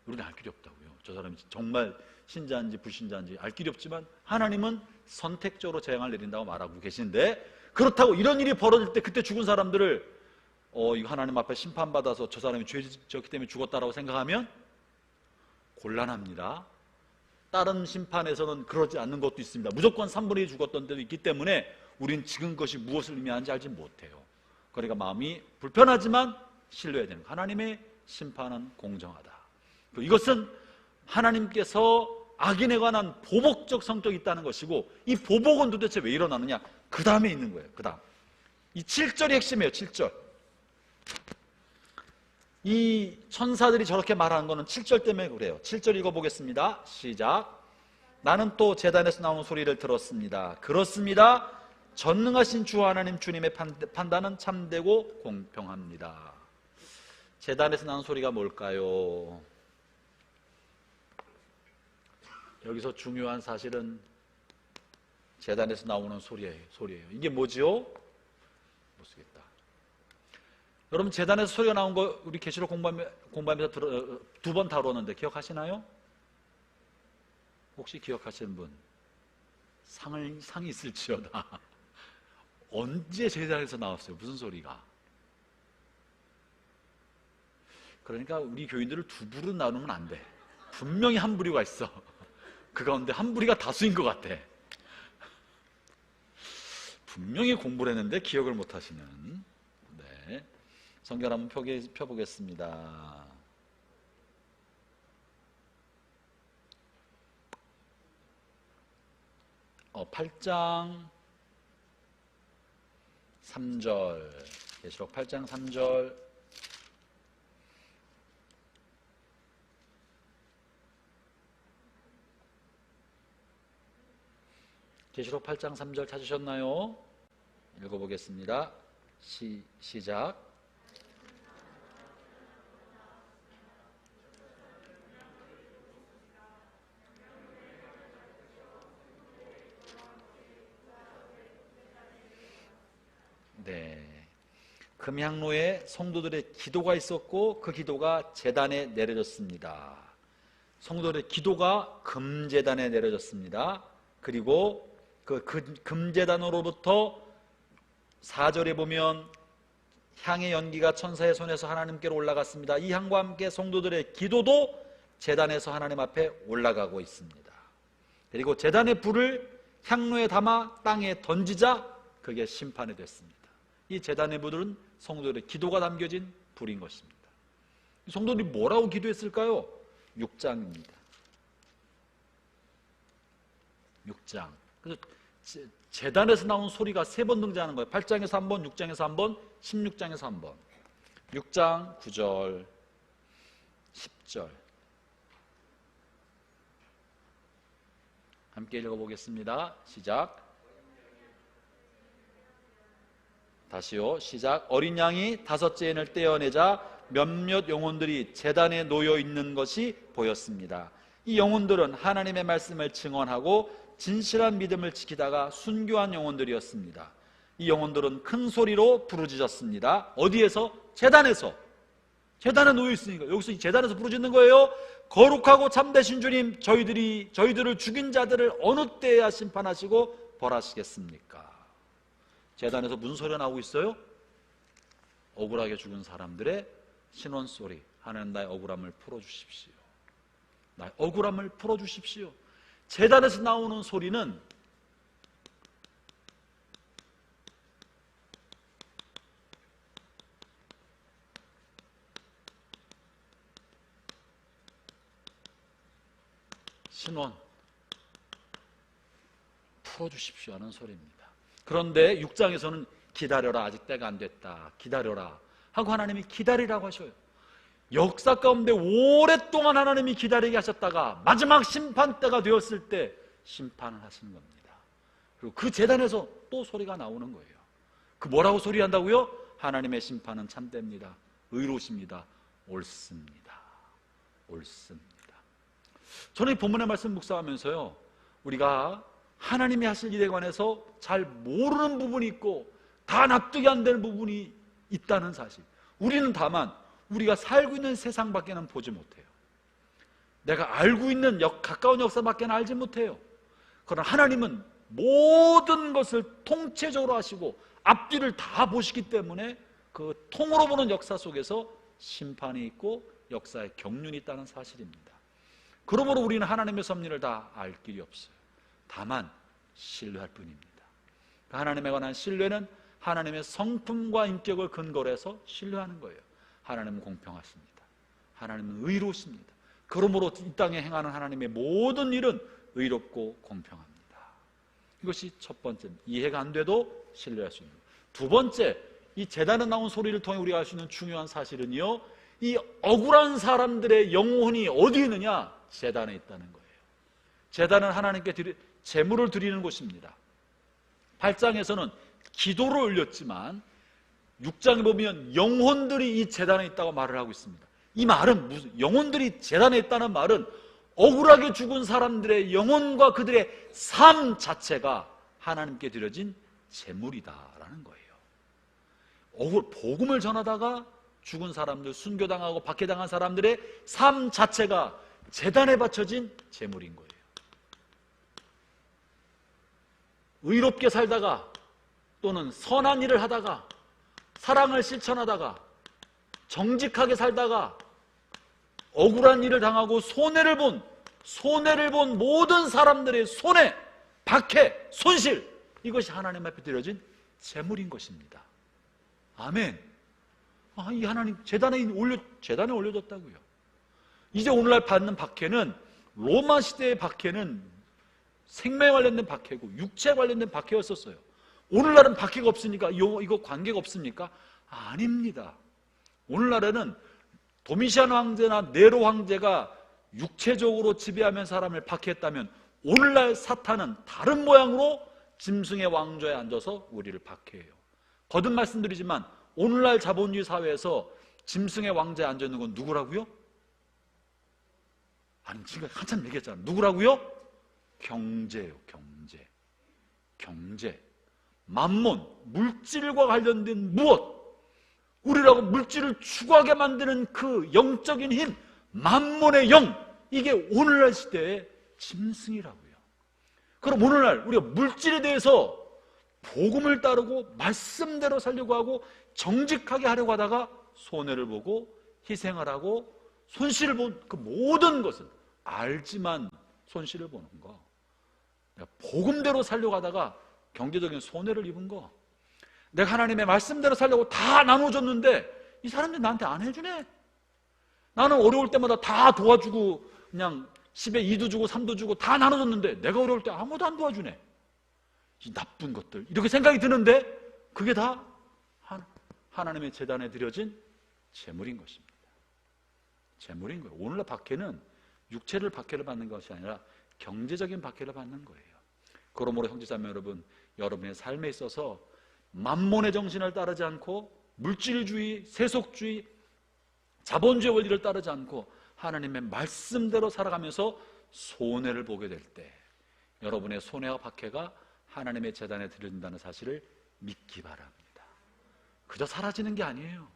우리는 알 길이 없다고요. 저 사람이 정말 신자인지 불신자인지 알 길이 없지만 하나님은 선택적으로 재앙을 내린다고 말하고 계시는데, 그렇다고 이런 일이 벌어질 때 그때 죽은 사람들을 이거 하나님 앞에 심판받아서 저 사람이 죄 지었기 때문에 죽었다라고 생각하면 곤란합니다. 다른 심판에서는 그러지 않는 것도 있습니다. 무조건 3분의 1 죽었던 데도 있기 때문에 우린 지금 것이 무엇을 의미하는지 알지 못해요. 그러니까 마음이 불편하지만 신뢰해야 되는 거예요. 하나님의 심판은 공정하다. 이것은 하나님께서 악인에 관한 보복적 성격이 있다는 것이고, 이 보복은 도대체 왜 일어나느냐? 그 다음에 있는 거예요. 그 다음 이 7절이 핵심이에요. 7절. 이 천사들이 저렇게 말하는 것은 7절 때문에 그래요. 7절 읽어보겠습니다. 시작. 나는 또 제단에서 나오는 소리를 들었습니다. 그렇습니다. 전능하신 주 하나님 주님의 판단은 참되고 공평합니다. 제단에서 나는 소리가 뭘까요? 여기서 중요한 사실은 제단에서 나오는 소리예요. 이게 뭐지요? 못 쓰겠다. 여러분, 제단에서 소리가 나온 거 우리 계시록 공부하면서 2번 다루었는데 기억하시나요? 혹시 기억하시는 분? 상이 있을지어다. 언제 제단에서 나왔어요? 무슨 소리가? 그러니까 우리 교인들을 두 부로 나누면 안 돼. 분명히 한 부류가 있어. 그 가운데 한 부류가 다수인 것 같아. 분명히 공부를 했는데 기억을 못 하시는. 네. 성경 한번 펴보겠습니다. 어, 8장 3절. 계시록 8장 3절. 계시록 8장 3절 찾으셨나요? 읽어보겠습니다. 시작. 네. 금향로에 성도들의 기도가 있었고 그 기도가 제단에 내려졌습니다. 성도들의 기도가 금제단에 내려졌습니다. 그리고 그 금제단으로부터 4절에 보면 향의 연기가 천사의 손에서 하나님께로 올라갔습니다. 이 향과 함께 성도들의 기도도 제단에서 하나님 앞에 올라가고 있습니다. 그리고 제단의 불을 향로에 담아 땅에 던지자 그게 심판이 됐습니다. 이 제단의 불은 성도들의 기도가 담겨진 불인 것입니다. 성도들이 뭐라고 기도했을까요? 6장입니다. 6장. 그래서 제단에서 나온 소리가 3번 등장하는 거예요. 8장에서 한 번, 6장에서 한 번, 16장에서 한 번. 6장 9절, 10절. 함께 읽어보겠습니다. 시작. 다시요. 시작. 어린 양이 5째 인을 떼어내자 몇몇 영혼들이 제단에 놓여 있는 것이 보였습니다. 이 영혼들은 하나님의 말씀을 증언하고 진실한 믿음을 지키다가 순교한 영혼들이었습니다. 이 영혼들은 큰 소리로 부르짖었습니다. 어디에서? 제단에서. 제단에 놓여 있으니까 여기서 제단에서 부르짖는 거예요. 거룩하고 참되신 주님, 저희들을 죽인 자들을 어느 때에야 심판하시고 벌하시겠습니까? 제단에서 무슨 소리가 나오고 있어요? 억울하게 죽은 사람들의 신원소리. 하나님, 나의 억울함을 풀어주십시오. 나의 억울함을 풀어주십시오. 제단에서 나오는 소리는 신원 풀어주십시오 하는 소리입니다. 그런데 6장에서는 기다려라, 아직 때가 안 됐다, 기다려라 하고 하나님이 기다리라고 하셔요. 역사 가운데 오랫동안 하나님이 기다리게 하셨다가 마지막 심판 때가 되었을 때 심판을 하시는 겁니다. 그리고 그 제단에서 또 소리가 나오는 거예요. 그 뭐라고 소리한다고요? 하나님의 심판은 참됩니다. 의로우십니다. 옳습니다. 옳습니다. 저는 이 본문의 말씀 묵상하면서요, 우리가 하나님이 하실 일에 관해서 잘 모르는 부분이 있고 다 납득이 안 되는 부분이 있다는 사실. 우리는 다만 우리가 살고 있는 세상밖에는 보지 못해요. 내가 알고 있는 가까운 역사밖에는 알지 못해요. 그러나 하나님은 모든 것을 통체적으로 하시고 앞뒤를 다 보시기 때문에 그 통으로 보는 역사 속에서 심판이 있고 역사의 경륜이 있다는 사실입니다. 그러므로 우리는 하나님의 섭리를 다 알 길이 없어요. 다만 신뢰할 뿐입니다. 하나님에 관한 신뢰는 하나님의 성품과 인격을 근거로 해서 신뢰하는 거예요. 하나님은 공평하십니다. 하나님은 의로우십니다. 그러므로 이 땅에 행하는 하나님의 모든 일은 의롭고 공평합니다. 이것이 첫 번째, 이해가 안 돼도 신뢰할 수 있는. 두 번째, 이 제단에 나온 소리를 통해 우리가 알 수 있는 중요한 사실은요, 이 억울한 사람들의 영혼이 어디 있느냐? 제단에 있다는 거예요. 제단은 하나님께 제물을 드리는 곳입니다. 8장에서는 기도를 올렸지만 6장에 보면 영혼들이 이 제단에 있다고 말을 하고 있습니다. 이 말은 무슨, 영혼들이 제단에 있다는 말은 억울하게 죽은 사람들의 영혼과 그들의 삶 자체가 하나님께 드려진 제물이다라는 거예요. 복음을 전하다가 죽은 사람들, 순교당하고 박해당한 사람들의 삶 자체가 제단에 바쳐진 제물인 거예요. 의롭게 살다가 또는 선한 일을 하다가 사랑을 실천하다가 정직하게 살다가 억울한 일을 당하고 손해를 본 모든 사람들의 손해, 박해, 손실, 이것이 하나님 앞에 드려진 제물인 것입니다. 아멘. 이 하나님 제단에 올려졌다고요. 이제 오늘날 받는 박해는, 로마 시대의 박해는 생명에 관련된 박해고 육체에 관련된 박해였었어요. 오늘날은 박해가 없으니까 이거 관계가 없습니까? 아닙니다. 오늘날에는 도미시안 황제나 네로 황제가 육체적으로 지배하면 사람을 박해했다면, 오늘날 사탄은 다른 모양으로 짐승의 왕좌에 앉아서 우리를 박해해요. 거듭 말씀드리지만 오늘날 자본주의 사회에서 짐승의 왕좌에 앉아 있는 건 누구라고요? 아니, 지금 한참 얘기했잖아요. 누구라고요? 경제예요. 경제, 만몬, 물질과 관련된 무엇, 우리라고 물질을 추구하게 만드는 그 영적인 힘, 만몬의 영, 이게 오늘날 시대의 짐승이라고요. 그럼 오늘날 우리가 물질에 대해서 복음을 따르고 말씀대로 살려고 하고 정직하게 하려고 하다가 손해를 보고 희생을 하고 손실을 본 그 모든 것은 알지만 손실을 보는 거, 복음대로 살려고 하다가 경제적인 손해를 입은 거, 내가 하나님의 말씀대로 살려고 다 나눠줬는데 이 사람들이 나한테 안 해주네. 나는 어려울 때마다 다 도와주고 그냥 10에 2도 주고 3도 주고 다 나눠줬는데 내가 어려울 때 아무도 안 도와주네. 이 나쁜 것들, 이렇게 생각이 드는데 그게 다 하나님의 제단에 드려진 제물인 것입니다. 제물인 거예요. 오늘날 박해는 육체를 박해를 받는 것이 아니라 경제적인 박해를 받는 거예요. 그러므로 형제자매 여러분, 여러분의 삶에 있어서 만몬의 정신을 따르지 않고 물질주의, 세속주의, 자본주의 원리를 따르지 않고 하나님의 말씀대로 살아가면서 손해를 보게 될 때 여러분의 손해와 박해가 하나님의 제단에 드려진다는 사실을 믿기 바랍니다. 그저 사라지는 게 아니에요.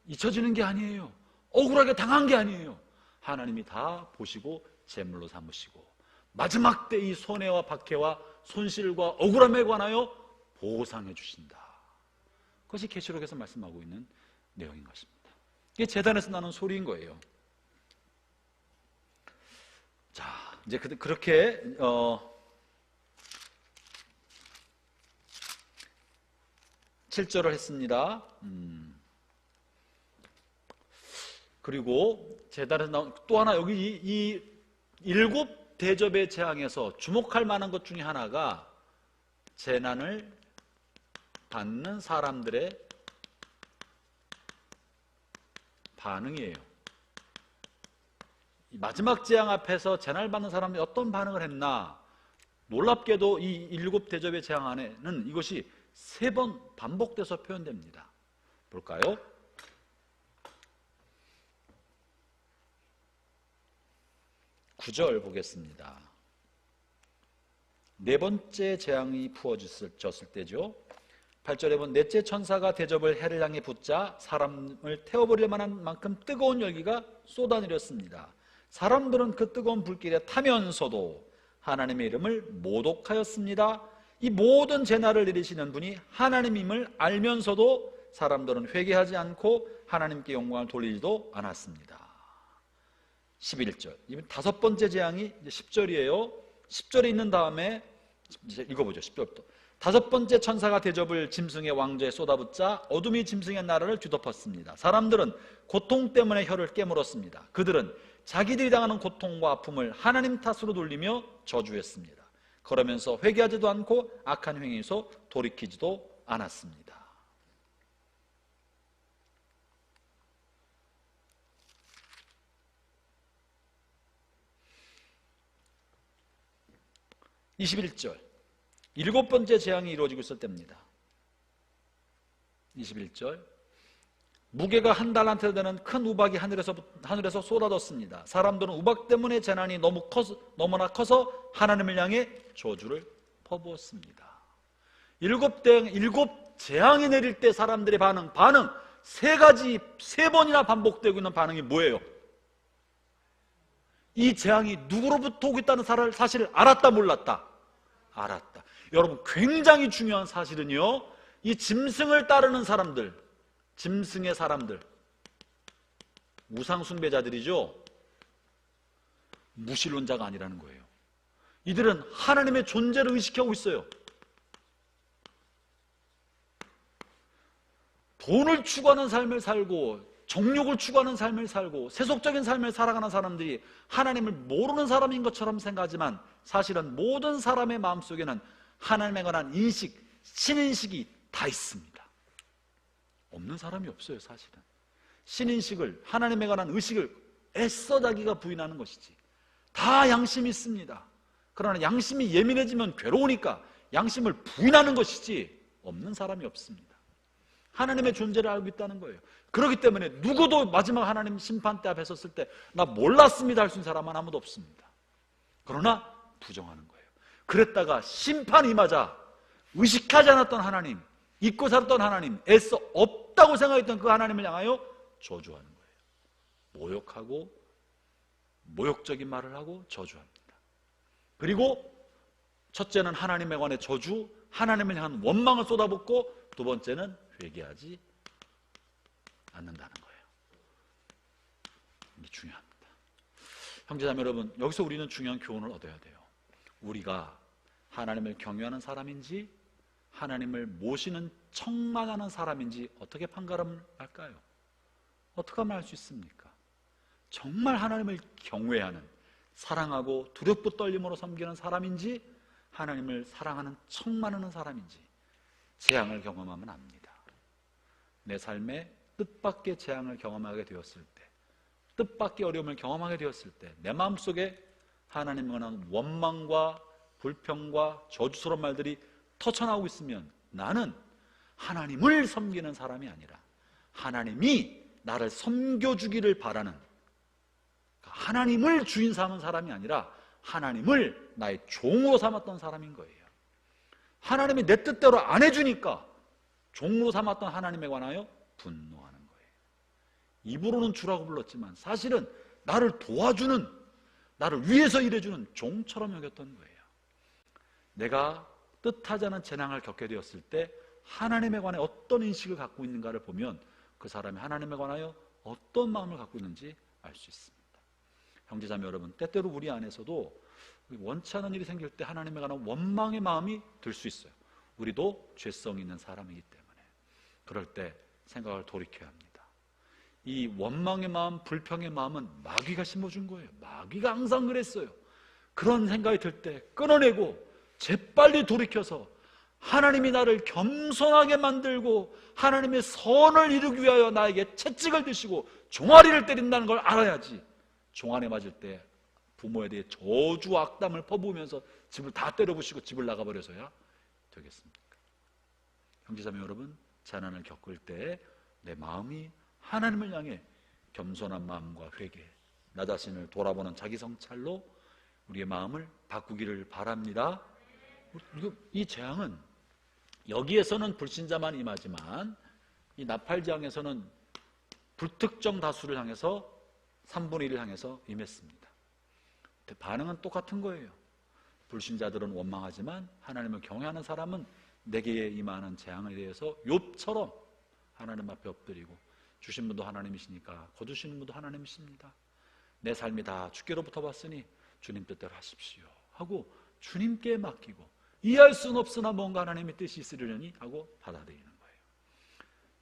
잊혀지는 게 아니에요. 억울하게 당한 게 아니에요. 하나님이 다 보시고 제물로 삼으시고 마지막 때 이 손해와 박해와 손실과 억울함에 관하여 보상해 주신다. 그것이 계시록에서 말씀하고 있는 내용인 것입니다. 이게 제단에서 나는 소리인 거예요. 자, 이제 그렇게 7절을 했습니다. 그리고 제단에서 나온 또 하나, 여기 이 7 대접의 재앙에서 주목할 만한 것 중에 하나가 재난을 받는 사람들의 반응이에요. 마지막 재앙 앞에서 재난을 받는 사람들이 어떤 반응을 했나? 놀랍게도 이 7 대접의 재앙 안에는 이것이 3번 반복돼서 표현됩니다. 볼까요? 9절 보겠습니다. 4번째 재앙이 부어졌을 때죠. 8절에 보면 넷째 천사가 대접을 해를 향해 붙자 사람을 태워버릴 만한 만큼 뜨거운 열기가 쏟아내렸습니다. 사람들은 그 뜨거운 불길에 타면서도 하나님의 이름을 모독하였습니다. 이 모든 재난을 내리시는 분이 하나님임을 알면서도 사람들은 회개하지 않고 하나님께 영광을 돌리지도 않았습니다. 11절. 이번 다섯 번째 재앙이 10절이에요. 10절에 있는 다음에 이제 읽어보죠. 10절부터. 다섯 번째 천사가 대접을 짐승의 왕좌에 쏟아붓자 어둠이 짐승의 나라를 뒤덮었습니다. 사람들은 고통 때문에 혀를 깨물었습니다. 그들은 자기들이 당하는 고통과 아픔을 하나님 탓으로 돌리며 저주했습니다. 그러면서 회개하지도 않고 악한 행위에서 돌이키지도 않았습니다. (21절) 일곱 번째 재앙이 이루어지고 있을 때입니다. 21절. 무게가 한 달란트 되는 큰 우박이 하늘에서 쏟아졌습니다. 사람들은 우박 때문에 재난이 너무나 커서 하나님을 향해 저주를 퍼부었습니다. 일곱 재앙이 내릴 때 사람들의 반응 세 번이나 반복되고 있는 반응이 뭐예요? 이 재앙이 누구로부터 오고 있다는 사실을 알았다 몰랐다? 알았다. 여러분, 굉장히 중요한 사실은요, 이 짐승을 따르는 사람들, 짐승의 사람들, 우상숭배자들이죠, 무신론자가 아니라는 거예요. 이들은 하나님의 존재를 의식하고 있어요. 돈을 추구하는 삶을 살고 정욕을 추구하는 삶을 살고 세속적인 삶을 살아가는 사람들이 하나님을 모르는 사람인 것처럼 생각하지만 사실은 모든 사람의 마음속에는 하나님에 관한 인식, 신인식이 다 있습니다. 없는 사람이 없어요. 사실은 신인식을, 하나님에 관한 의식을 애써 자기가 부인하는 것이지. 다 양심이 있습니다. 그러나 양심이 예민해지면 괴로우니까 양심을 부인하는 것이지 없는 사람이 없습니다. 하나님의 존재를 알고 있다는 거예요. 그렇기 때문에 누구도 마지막 하나님 심판대 앞에 섰을 때 나 몰랐습니다 할 수 있는 사람은 아무도 없습니다. 그러나 부정하는 거예요. 그랬다가 심판이 임하자 의식하지 않았던 하나님, 잊고 살았던 하나님, 애써 없다고 생각했던 그 하나님을 향하여 저주하는 거예요. 모욕하고 모욕적인 말을 하고 저주합니다. 그리고 첫째는 하나님에 관해 저주, 하나님을 향한 원망을 쏟아붓고, 두 번째는 회개하지 않는다는 거예요. 이게 중요합니다. 형제자매 여러분, 여기서 우리는 중요한 교훈을 얻어야 돼요. 우리가 하나님을 경외하는 사람인지 하나님을 모시는 청만하는 사람인지 어떻게 판가름을 할까요? 어떻게 하면 알 수 있습니까? 정말 하나님을 경외하는, 사랑하고 두렵고 떨림으로 섬기는 사람인지 하나님을 사랑하는 청만하는 사람인지 재앙을 경험하면 압니다. 내 삶에 뜻밖의 재앙을 경험하게 되었을 때, 뜻밖의 어려움을 경험하게 되었을 때 내 마음속에 하나님에 관한 원망과 불평과 저주스러운 말들이 터쳐나오고 있으면 나는 하나님을 섬기는 사람이 아니라 하나님이 나를 섬겨주기를 바라는, 하나님을 주인 삼은 사람이 아니라 하나님을 나의 종으로 삼았던 사람인 거예요. 하나님이 내 뜻대로 안 해주니까 종으로 삼았던 하나님에 관하여 분노하는 거예요. 입으로는 주라고 불렀지만 사실은 나를 도와주는, 나를 위해서 일해주는 종처럼 여겼던 거예요. 내가 뜻하지 않은 재난을 겪게 되었을 때 하나님에 관해 어떤 인식을 갖고 있는가를 보면 그 사람이 하나님에 관하여 어떤 마음을 갖고 있는지 알 수 있습니다. 형제자매 여러분, 때때로 우리 안에서도 원치 않은 일이 생길 때 하나님에 관한 원망의 마음이 들 수 있어요. 우리도 죄성이 있는 사람이기 때문에. 그럴 때 생각을 돌이켜야 합니다. 이 원망의 마음, 불평의 마음은 마귀가 심어준 거예요. 마귀가 항상 그랬어요. 그런 생각이 들 때 끊어내고 재빨리 돌이켜서 하나님이 나를 겸손하게 만들고 하나님의 선을 이루기 위하여 나에게 채찍을 드시고 종아리를 때린다는 걸 알아야지 종안에 맞을 때 부모에 대해 저주 악담을 퍼부으면서 집을 다 때려부시고 집을 나가버려서야 되겠습니까? 형제자매 여러분, 재난을 겪을 때 내 마음이 하나님을 향해 겸손한 마음과 회개, 나 자신을 돌아보는 자기 성찰로 우리의 마음을 바꾸기를 바랍니다. 이 재앙은 여기에서는 불신자만 임하지만 이 나팔재앙에서는 불특정 다수를 향해서 3분의 1을 향해서 임했습니다. 반응은 똑같은 거예요. 불신자들은 원망하지만 하나님을 경외하는 사람은 내게 임하는 재앙에 대해서 욥처럼 하나님 앞에 엎드리고, 주신 분도 하나님이시니까 거두시는 분도 하나님이십니다. 내 삶이 다 주께로부터 왔으니 주님 뜻대로 하십시오 하고 주님께 맡기고, 이해할 수는 없으나 뭔가 하나님의 뜻이 있으려니 하고 받아들이는 거예요.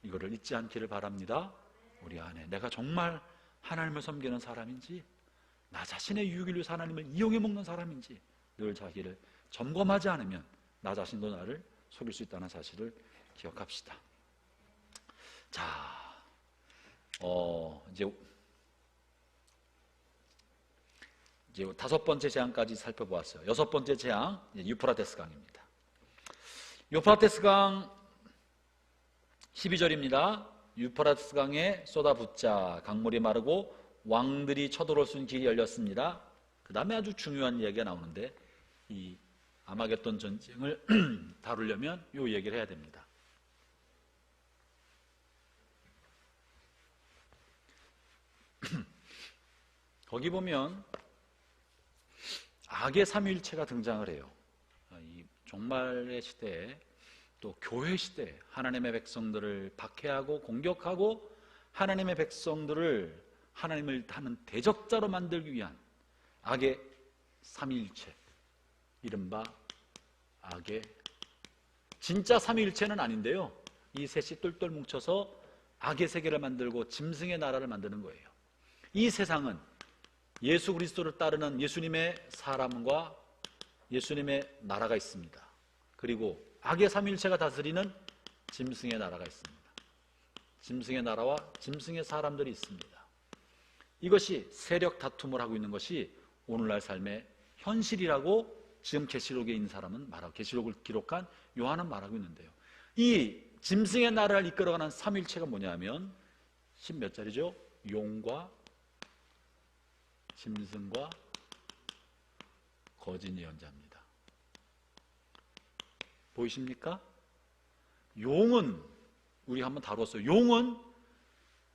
이거를 잊지 않기를 바랍니다. 우리 안에 내가 정말 하나님을 섬기는 사람인지, 나 자신의 유익을 위해서 하나님을 이용해 먹는 사람인지 늘 자기를 점검하지 않으면 나 자신도 나를 속일 수 있다는 사실을 기억합시다. 자, 이제 다섯 번째 재앙까지 살펴보았어요. 여섯 번째 재앙, 유프라테스 강입니다. 유프라테스 강 12절입니다. 유프라테스 강에 쏟아붓자 강물이 마르고 왕들이 쳐들어올 수 있는 길이 열렸습니다. 그 다음에 아주 중요한 이야기가 나오는데, 이 아마겟돈 전쟁을 다루려면 이 얘기를 해야 됩니다. 거기 보면 악의 삼위일체가 등장을 해요. 이 종말의 시대에, 또 교회 시대에 하나님의 백성들을 박해하고 공격하고 하나님의 백성들을 하나님을 하는 대적자로 만들기 위한 악의 삼위일체, 이른바 악의, 진짜 삼위일체는 아닌데요, 이 셋이 똘똘 뭉쳐서 악의 세계를 만들고 짐승의 나라를 만드는 거예요. 이 세상은 예수 그리스도를 따르는 예수님의 사람과 예수님의 나라가 있습니다. 그리고 악의 삼위일체가 다스리는 짐승의 나라가 있습니다. 짐승의 나라와 짐승의 사람들이 있습니다. 이것이 세력 다툼을 하고 있는 것이 오늘날 삶의 현실이라고 지금 계시록에 있는 사람은 말하고, 계시록을 기록한 요한은 말하고 있는데요, 이 짐승의 나라를 이끌어가는 삼위일체가 뭐냐면 10몇 자리죠? 용과 짐승과 거짓 예언자입니다. 보이십니까? 용은 우리가 한번 다뤘어요. 용은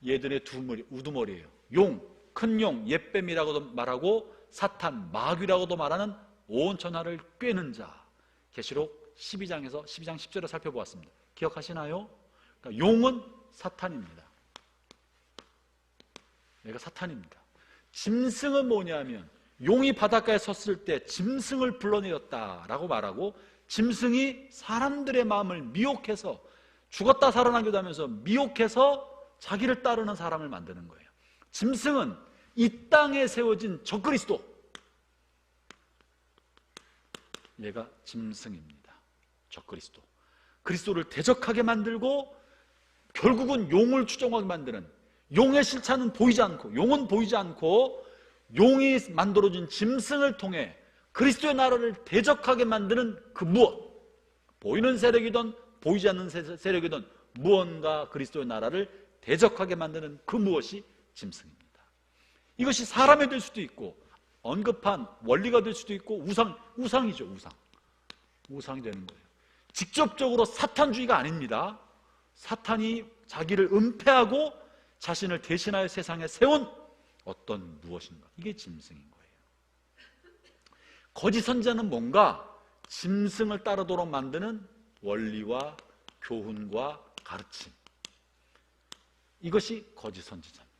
얘들의 우두머리예요. 용, 큰 용, 옛뱀이라고도 말하고 사탄, 마귀라고도 말하는 온 천하를 꿰는 자. 계시록 12장 10절을 살펴보았습니다. 기억하시나요? 그러니까 용은 사탄입니다. 얘가 사탄입니다. 짐승은 뭐냐면, 용이 바닷가에 섰을 때 짐승을 불러내었다라고 말하고, 짐승이 사람들의 마음을 미혹해서 죽었다 살아나기도 하면서 미혹해서 자기를 따르는 사람을 만드는 거예요. 짐승은 이 땅에 세워진 적그리스도, 얘가 짐승입니다. 적그리스도, 그리스도를 대적하게 만들고 결국은 용을 추종하게 만드는, 용의 실체는 보이지 않고, 용은 보이지 않고 용이 만들어진 짐승을 통해 그리스도의 나라를 대적하게 만드는 그 무엇, 보이는 세력이든 보이지 않는 세력이든 무언가 그리스도의 나라를 대적하게 만드는 그 무엇이 짐승입니다. 이것이 사람이 될 수도 있고 언급한 원리가 될 수도 있고 우상이죠. 우상이 되는 거예요. 직접적으로 사탄주의가 아닙니다. 사탄이 자기를 은폐하고 자신을 대신하여 세상에 세운 어떤 무엇인가, 이게 짐승인 거예요. 거짓 선지자는 뭔가 짐승을 따르도록 만드는 원리와 교훈과 가르침, 이것이 거짓 선지자입니다.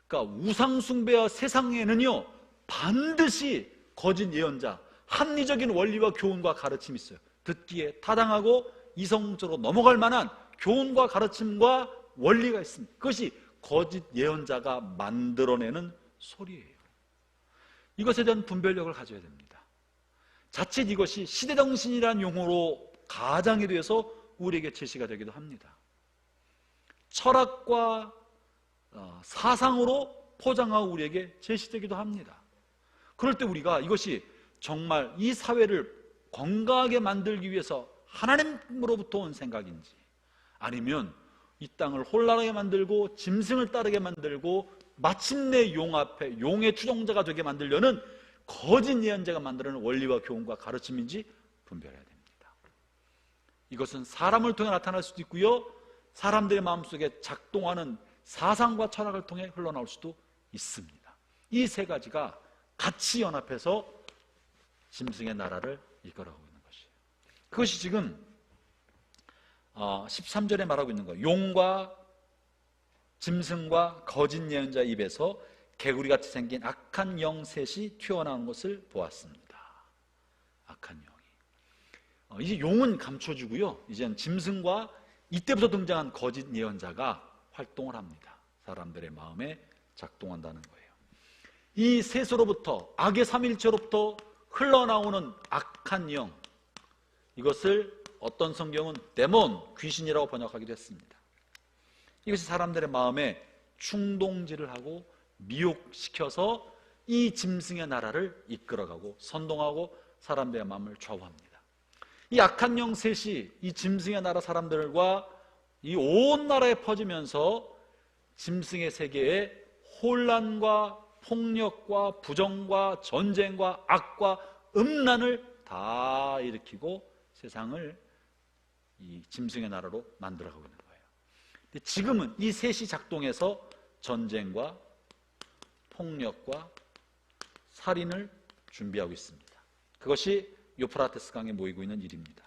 그러니까 우상 숭배와 세상에는요 반드시 거짓 예언자, 합리적인 원리와 교훈과 가르침이 있어요. 듣기에 타당하고 이성적으로 넘어갈 만한 교훈과 가르침과 원리가 있습니다. 그것이 거짓 예언자가 만들어내는 소리예요. 이것에 대한 분별력을 가져야 됩니다. 자칫 이것이 시대정신이라는 용어로 가장이 돼서 우리에게 제시가 되기도 합니다. 철학과 사상으로 포장하고 우리에게 제시되기도 합니다. 그럴 때 우리가 이것이 정말 이 사회를 건강하게 만들기 위해서 하나님으로부터 온 생각인지, 아니면 이 땅을 혼란하게 만들고 짐승을 따르게 만들고 마침내 용 앞에 용의 추종자가 되게 만들려는 거짓 예언자가 만드는 원리와 교훈과 가르침인지 분별해야 됩니다. 이것은 사람을 통해 나타날 수도 있고요, 사람들의 마음속에 작동하는 사상과 철학을 통해 흘러나올 수도 있습니다. 이 세 가지가 같이 연합해서 짐승의 나라를 이끌어가고 있는 것이에요. 그것이 지금 13절에 말하고 있는 거예요. 용과 짐승과 거짓 예언자 입에서 개구리같이 생긴 악한 영 셋이 튀어나오는 것을 보았습니다. 악한 영이. 이제 용은 감춰주고요. 이제는 짐승과 이때부터 등장한 거짓 예언자가 활동을 합니다. 사람들의 마음에 작동한다는 거예요. 이 셋으로부터, 악의 삼일체로부터 흘러나오는 악한 영, 이것을 어떤 성경은 데몬, 귀신이라고 번역하기도 했습니다. 이것이 사람들의 마음에 충동질을 하고 미혹시켜서 이 짐승의 나라를 이끌어가고 선동하고 사람들의 마음을 좌우합니다. 이 악한 영 셋이 이 짐승의 나라 사람들과 이 온 나라에 퍼지면서 짐승의 세계에 혼란과 폭력과 부정과 전쟁과 악과 음란을 다 일으키고 세상을 이 짐승의 나라로 만들어가고 있는 거예요. 근데 지금은 이 셋이 작동해서 전쟁과 폭력과 살인을 준비하고 있습니다. 그것이 유프라테스 강에 모이고 있는 일입니다.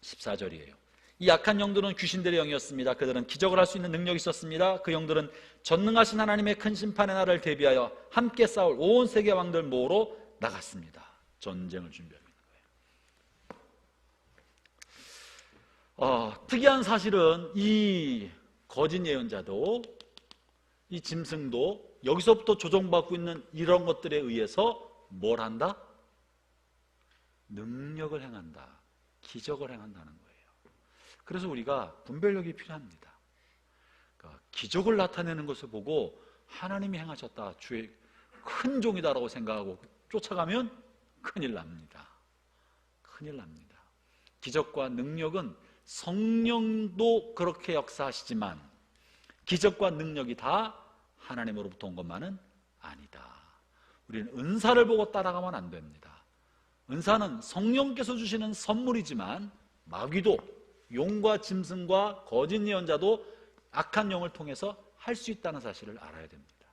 14절이에요. 이 악한 영들은 귀신들의 영이었습니다. 그들은 기적을 할 수 있는 능력이 있었습니다. 그 영들은 전능하신 하나님의 큰 심판의 날을 대비하여 함께 싸울 온 세계 왕들 모으러 나갔습니다. 전쟁을 준비하고 있는 거예요. 특이한 사실은 이 거짓 예언자도 이 짐승도 여기서부터 조종받고 있는 이런 것들에 의해서 뭘 한다? 능력을 행한다. 기적을 행한다는 거예요. 그래서 우리가 분별력이 필요합니다. 그러니까 기적을 나타내는 것을 보고 하나님이 행하셨다, 주의 큰 종이다라고 생각하고 쫓아가면 큰일 납니다. 큰일 납니다. 기적과 능력은 성령도 그렇게 역사하시지만 기적과 능력이 다 하나님으로부터 온 것만은 아니다. 우리는 은사를 보고 따라가면 안 됩니다. 은사는 성령께서 주시는 선물이지만 마귀도, 용과 짐승과 거짓 예언자도 악한 영을 통해서 할 수 있다는 사실을 알아야 됩니다.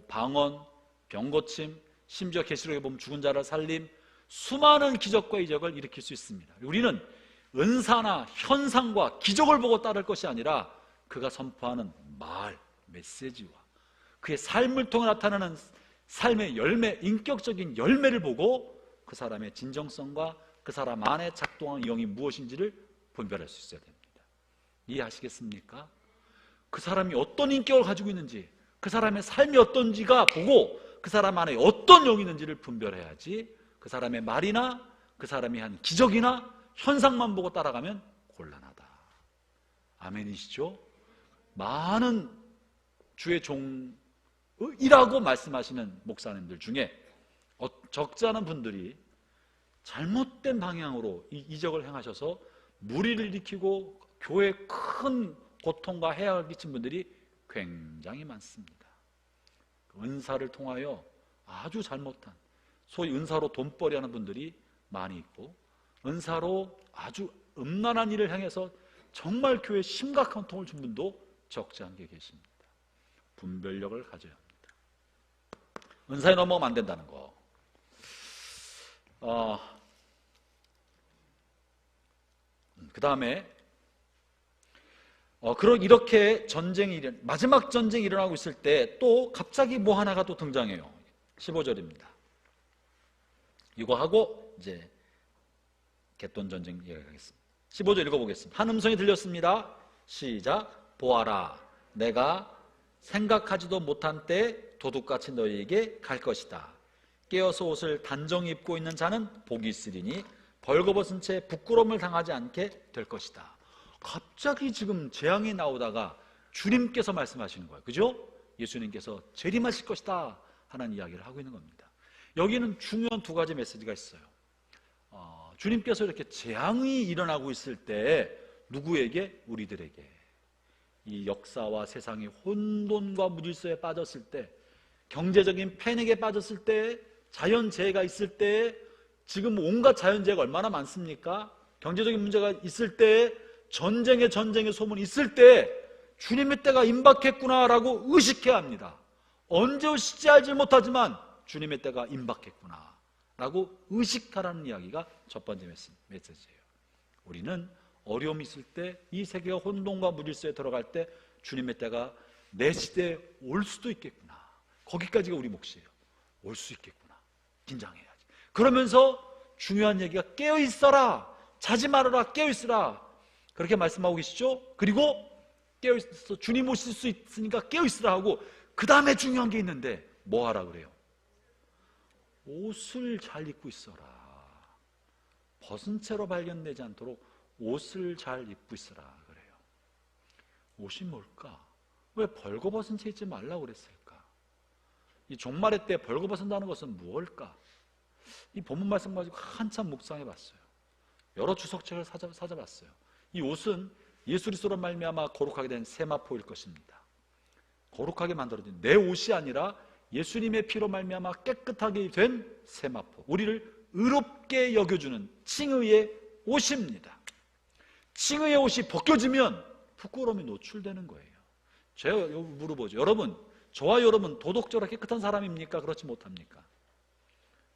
방언, 병고침, 심지어 계시록에 보면 죽은 자를 살림, 수많은 기적과 이적을 일으킬 수 있습니다. 우리는 은사나 현상과 기적을 보고 따를 것이 아니라 그가 선포하는 말, 메시지와 그의 삶을 통해 나타나는 삶의 열매, 인격적인 열매를 보고 그 사람의 진정성과 그 사람 안에 작동하는 영이 무엇인지를 분별할 수 있어야 됩니다. 이해하시겠습니까? 그 사람이 어떤 인격을 가지고 있는지, 그 사람의 삶이 어떤지가 보고 그 사람 안에 어떤 영이 있는지를 분별해야지 그 사람의 말이나 그 사람이 한 기적이나 현상만 보고 따라가면 곤란하다. 아멘이시죠? 많은 주의 종이라고 말씀하시는 목사님들 중에 적지 않은 분들이 잘못된 방향으로 이 이적을 행하셔서 무리를 일으키고 교회에 큰 고통과 해악을 끼친 분들이 굉장히 많습니다. 은사를 통하여 아주 잘못한, 소위 은사로 돈벌이 하는 분들이 많이 있고, 은사로 아주 음란한 일을 행해서 정말 교회에 심각한 고통을 준 분도 적지 않게 계십니다. 분별력을 가져야 합니다. 은사에 넘어가면 안 된다는 거. 그 다음에 이렇게 마지막 전쟁이 일어나고 있을 때 또 갑자기 뭐 하나가 또 등장해요. 15절입니다. 이거 하고 이제 겟돈 전쟁 얘기하겠습니다. 15절 읽어보겠습니다. 한 음성이 들렸습니다. 시작. 보아라, 내가 생각하지도 못한 때 도둑같이 너희에게 갈 것이다. 깨어서 옷을 단정히 입고 있는 자는 복이 있으리니 벌거벗은 채 부끄러움을 당하지 않게 될 것이다. 갑자기 지금 재앙이 나오다가 주님께서 말씀하시는 거예요. 그죠? 예수님께서 재림하실 것이다 하는 이야기를 하고 있는 겁니다. 여기는 중요한 두 가지 메시지가 있어요. 주님께서 이렇게 재앙이 일어나고 있을 때 누구에게? 우리들에게. 이 역사와 세상이 혼돈과 무질서에 빠졌을 때, 경제적인 패닉에 빠졌을 때, 자연재해가 있을 때, 지금 온갖 자연재해가 얼마나 많습니까? 경제적인 문제가 있을 때, 전쟁의 소문이 있을 때 주님의 때가 임박했구나라고 의식해야 합니다. 언제 오실지 알지 못하지만 주님의 때가 임박했구나라고 의식하라는 이야기가 첫 번째 메시지예요. 우리는 어려움이 있을 때, 이 세계가 혼돈과 무질서에 들어갈 때 주님의 때가 내 시대에 올 수도 있겠구나. 거기까지가 우리 몫이에요. 올 수 있겠구나. 긴장해야지. 그러면서 중요한 얘기가 깨어있어라, 자지 말아라, 깨어있으라, 그렇게 말씀하고 계시죠. 그리고 깨어있어, 주님 오실 수 있으니까 깨어있으라 하고, 그 다음에 중요한 게 있는데 뭐 하라 그래요? 옷을 잘 입고 있어라. 벗은 채로 발견되지 않도록 옷을 잘 입고 있으라 그래요. 옷이 뭘까? 왜 벌거벗은 채 있지 말라고 그랬을까? 이 종말의 때 벌거벗은다는 것은 무엇일까? 이 본문 말씀 가지고 한참 묵상해 봤어요. 여러 주석책을 찾아봤어요. 이 옷은 예수 그리스도로 말미암아 거룩하게 된 세마포일 것입니다. 거룩하게 만들어진 내 옷이 아니라 예수님의 피로 말미암아 깨끗하게 된 세마포, 우리를 의롭게 여겨주는 칭의의 옷입니다. 칭의의 옷이 벗겨지면 부끄러움이 노출되는 거예요. 제가 물어보죠. 여러분, 저와 여러분 도덕적으로 깨끗한 사람입니까? 그렇지 못합니까?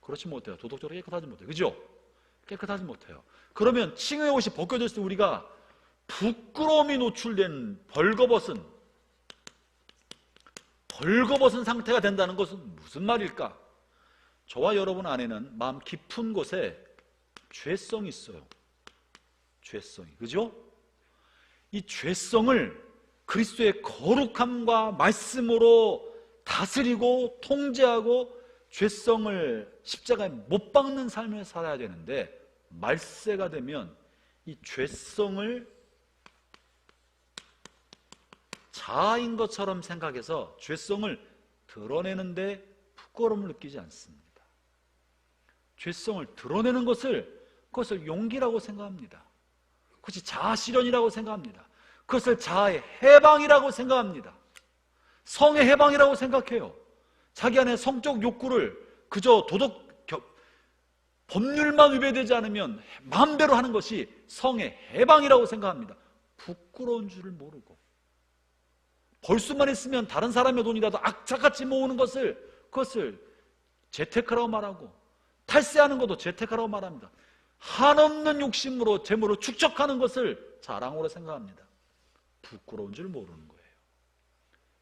그렇지 못해요. 도덕적으로 깨끗하지 못해요. 그죠? 깨끗하지 못해요. 그러면 칭의의 옷이 벗겨졌을 때 우리가 부끄러움이 노출된 벌거벗은 상태가 된다는 것은 무슨 말일까? 저와 여러분 안에는 마음 깊은 곳에 죄성이 있어요. 죄성이. 그죠? 이 죄성을 그리스도의 거룩함과 말씀으로 다스리고 통제하고 죄성을 십자가에 못 박는 삶을 살아야 되는데, 말세가 되면 이 죄성을 자아인 것처럼 생각해서 죄성을 드러내는데 부끄러움을 느끼지 않습니다. 죄성을 드러내는 그것을 용기라고 생각합니다. 그것이 자아 실현이라고 생각합니다. 그것을 자아의 해방이라고 생각합니다. 성의 해방이라고 생각해요. 자기 안에 성적 욕구를 그저 법률만 위배되지 않으면 마음대로 하는 것이 성의 해방이라고 생각합니다. 부끄러운 줄을 모르고 벌 수만 있으면 다른 사람의 돈이라도 악착같이 모으는 그것을 재테크라고 말하고, 탈세하는 것도 재테크라고 말합니다. 한없는 욕심으로 재물을 축적하는 것을 자랑으로 생각합니다. 부끄러운 줄 모르는 거예요.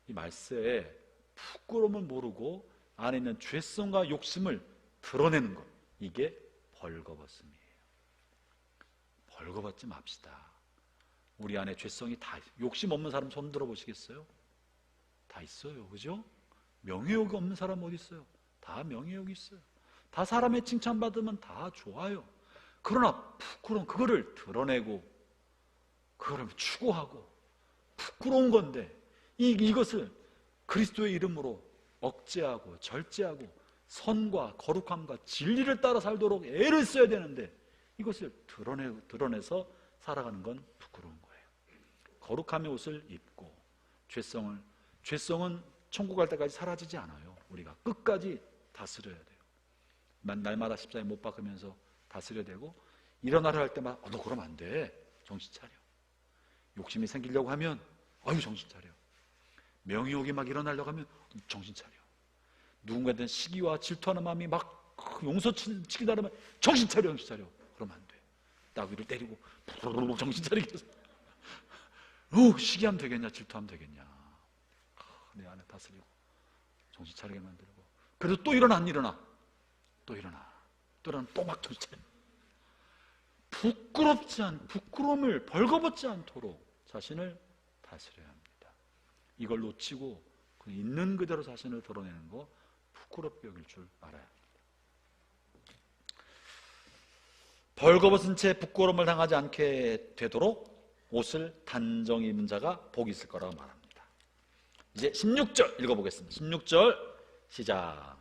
이 말세에 부끄러움을 모르고 안에 있는 죄성과 욕심을 드러내는 것, 이게 벌거벗음이에요. 벌거벗지 맙시다. 우리 안에 죄성이 다 있어요. 욕심 없는 사람 손 들어보시겠어요? 다 있어요. 그죠? 명예욕이 없는 사람 어디 있어요? 다 명예욕이 있어요. 다 사람의 칭찬받으면 다 좋아요. 그러나 부끄러운 그거를 드러내고 그거를 추구하고 부끄러운 건데, 이것을 그리스도의 이름으로 억제하고 절제하고 선과 거룩함과 진리를 따라 살도록 애를 써야 되는데, 이것을 드러내서 살아가는 건 부끄러운 거예요. 거룩함의 옷을 입고 죄성은 천국 갈 때까지 사라지지 않아요. 우리가 끝까지 다스려야 돼요. 날마다 십자가에 못 박으면서 다스려야 되고, 일어나려 할 때마다 너 그러면 안 돼. 정신 차려. 욕심이 생기려고 하면 아유 정신 차려. 명의욕이 막 일어나려고 하면 정신 차려. 누군가에 대한 시기와 질투하는 마음이 막 용서치기 나르면 정신 차려, 정신 차려. 그러면 안 돼. 따귀를 때리고 정신 차리게 해서 시기하면 되겠냐, 질투하면 되겠냐. 내 안에 다스리고 정신 차리게 만들고, 그래도 또 일어나 안 일어나, 또 일어나 또 막 정신 차려. 부끄러움을 벌거벗지 않도록 자신을 다스려야 합니다. 이걸 놓치고 그냥 있는 그대로 자신을 드러내는 거 부끄럽게 여길 줄 알아야 합니다. 벌거벗은 채 부끄러움을 당하지 않게 되도록 옷을 단정히 입은 자가 복이 있을 거라고 말합니다. 이제 16절 읽어보겠습니다. 16절 시작.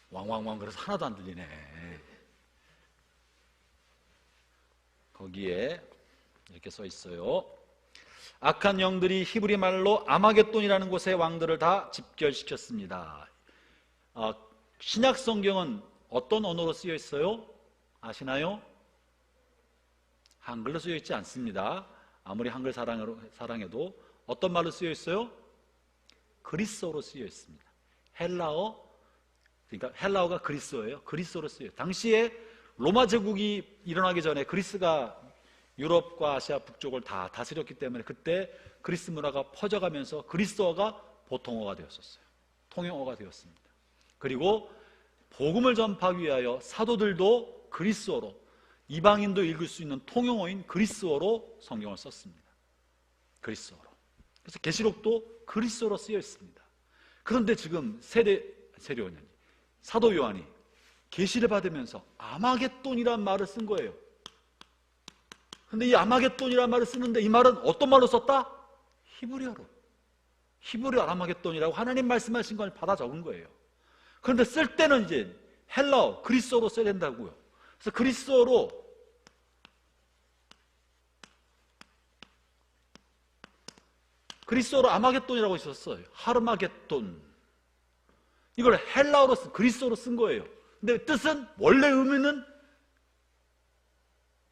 왕왕왕 그래서 하나도 안 들리네. 거기에 이렇게 써 있어요. 악한 영들이 히브리 말로 아마겟돈이라는 곳의 왕들을 다 집결시켰습니다. 신약 성경은 어떤 언어로 쓰여 있어요? 아시나요? 한글로 쓰여 있지 않습니다. 아무리 한글 사랑해도 어떤 말로 쓰여 있어요? 그리스어로 쓰여 있습니다. 헬라어 그러니까 헬라어가 그리스어예요. 그리스어로 쓰여요. 당시에 로마 제국이 일어나기 전에 그리스가 유럽과 아시아 북쪽을 다 다스렸기 때문에 그때 그리스 문화가 퍼져가면서 그리스어가 보통어가 되었었어요. 통용어가 되었습니다. 그리고 복음을 전파하기 위하여 사도들도 그리스어로, 이방인도 읽을 수 있는 통용어인 그리스어로 성경을 썼습니다. 그리스어로. 그래서 계시록도 그리스어로 쓰여 있습니다. 그런데 지금 세례요한이, 사도 요한이 계시를 받으면서 아마겟돈이라는 말을 쓴 거예요. 그런데 이 아마겟돈이라는 말을 쓰는데 이 말은 어떤 말로 썼다? 히브리어로. 히브리어 아마겟돈이라고 하나님 말씀하신 걸 받아 적은 거예요. 그런데 쓸 때는 이제 헬라어, 그리스어로 써야 된다고요. 그래서 그리스어로 아마겟돈이라고 있었어요. 하르마겟돈. 이걸 헬라어로 그리스어로 쓴 거예요. 근데 뜻은, 원래 의미는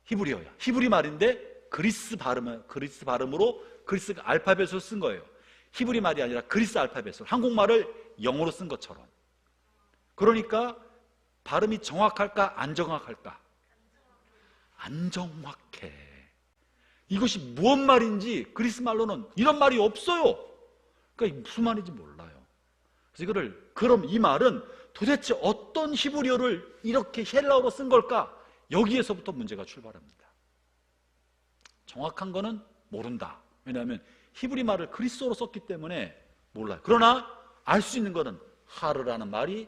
히브리어야. 히브리 말인데 그리스 발음으로 그리스 알파벳으로 쓴 거예요. 히브리 말이 아니라 그리스 알파벳으로, 한국말을 영어로 쓴 것처럼. 그러니까 발음이 정확할까 안 정확할까? 안 정확해. 이것이 무엇 말인지 그리스 말로는 이런 말이 없어요. 그러니까 무슨 말인지 몰라요. 그래서 그럼 이 말은 도대체 어떤 히브리어를 이렇게 헬라어로 쓴 걸까? 여기에서부터 문제가 출발합니다. 정확한 거는 모른다. 왜냐하면 히브리 말을 그리스어로 썼기 때문에 몰라요. 그러나 알 수 있는 거는 하르라는 말이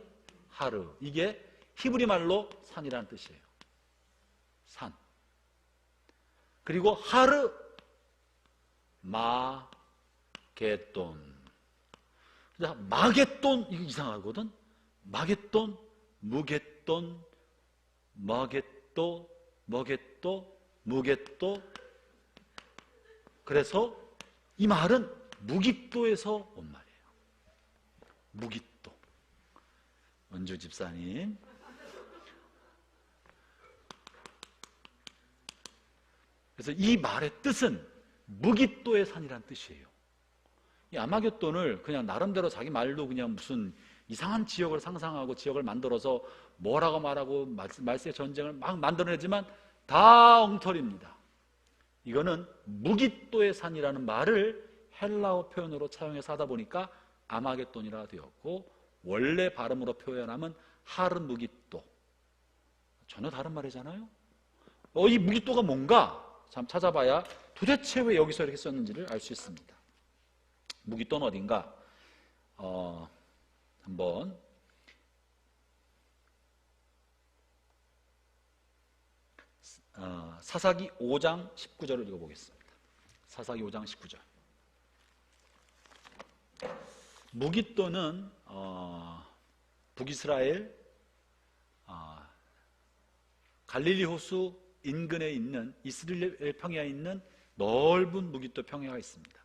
하르, 이게 히브리 말로 산이라는 뜻이에요. 산. 그리고 하르 마겟돈. 마겟돈, 이거 이상하거든. 마겟돈, 무겟돈, 마겟도, 머겟도, 무겟도. 그래서 이 말은 무깃도에서 온 말이에요. 무깃도. 원주 집사님. 그래서 이 말의 뜻은 무깃도의 산이란 뜻이에요. 이 아마겟돈을 그냥 나름대로 자기 말로 그냥 무슨 이상한 지역을 상상하고 지역을 만들어서 뭐라고 말하고 말세 전쟁을 막 만들어내지만 다 엉터리입니다. 이거는 무깃도의 산이라는 말을 헬라어 표현으로 차용해서 하다 보니까 아마겟돈이라 되었고, 원래 발음으로 표현하면 하르무깃도. 전혀 다른 말이잖아요. 이 무깃도가 뭔가 참 찾아봐야 도대체 왜 여기서 이렇게 썼는지를 알 수 있습니다. 무깃도는 어딘가? 한번 사사기 5장 19절을 읽어보겠습니다. 사사기 5장 19절. 무깃도는 북이스라엘 갈릴리 호수 인근에 있는 이스라엘 평야에 있는 넓은 무깃도 평야가 있습니다.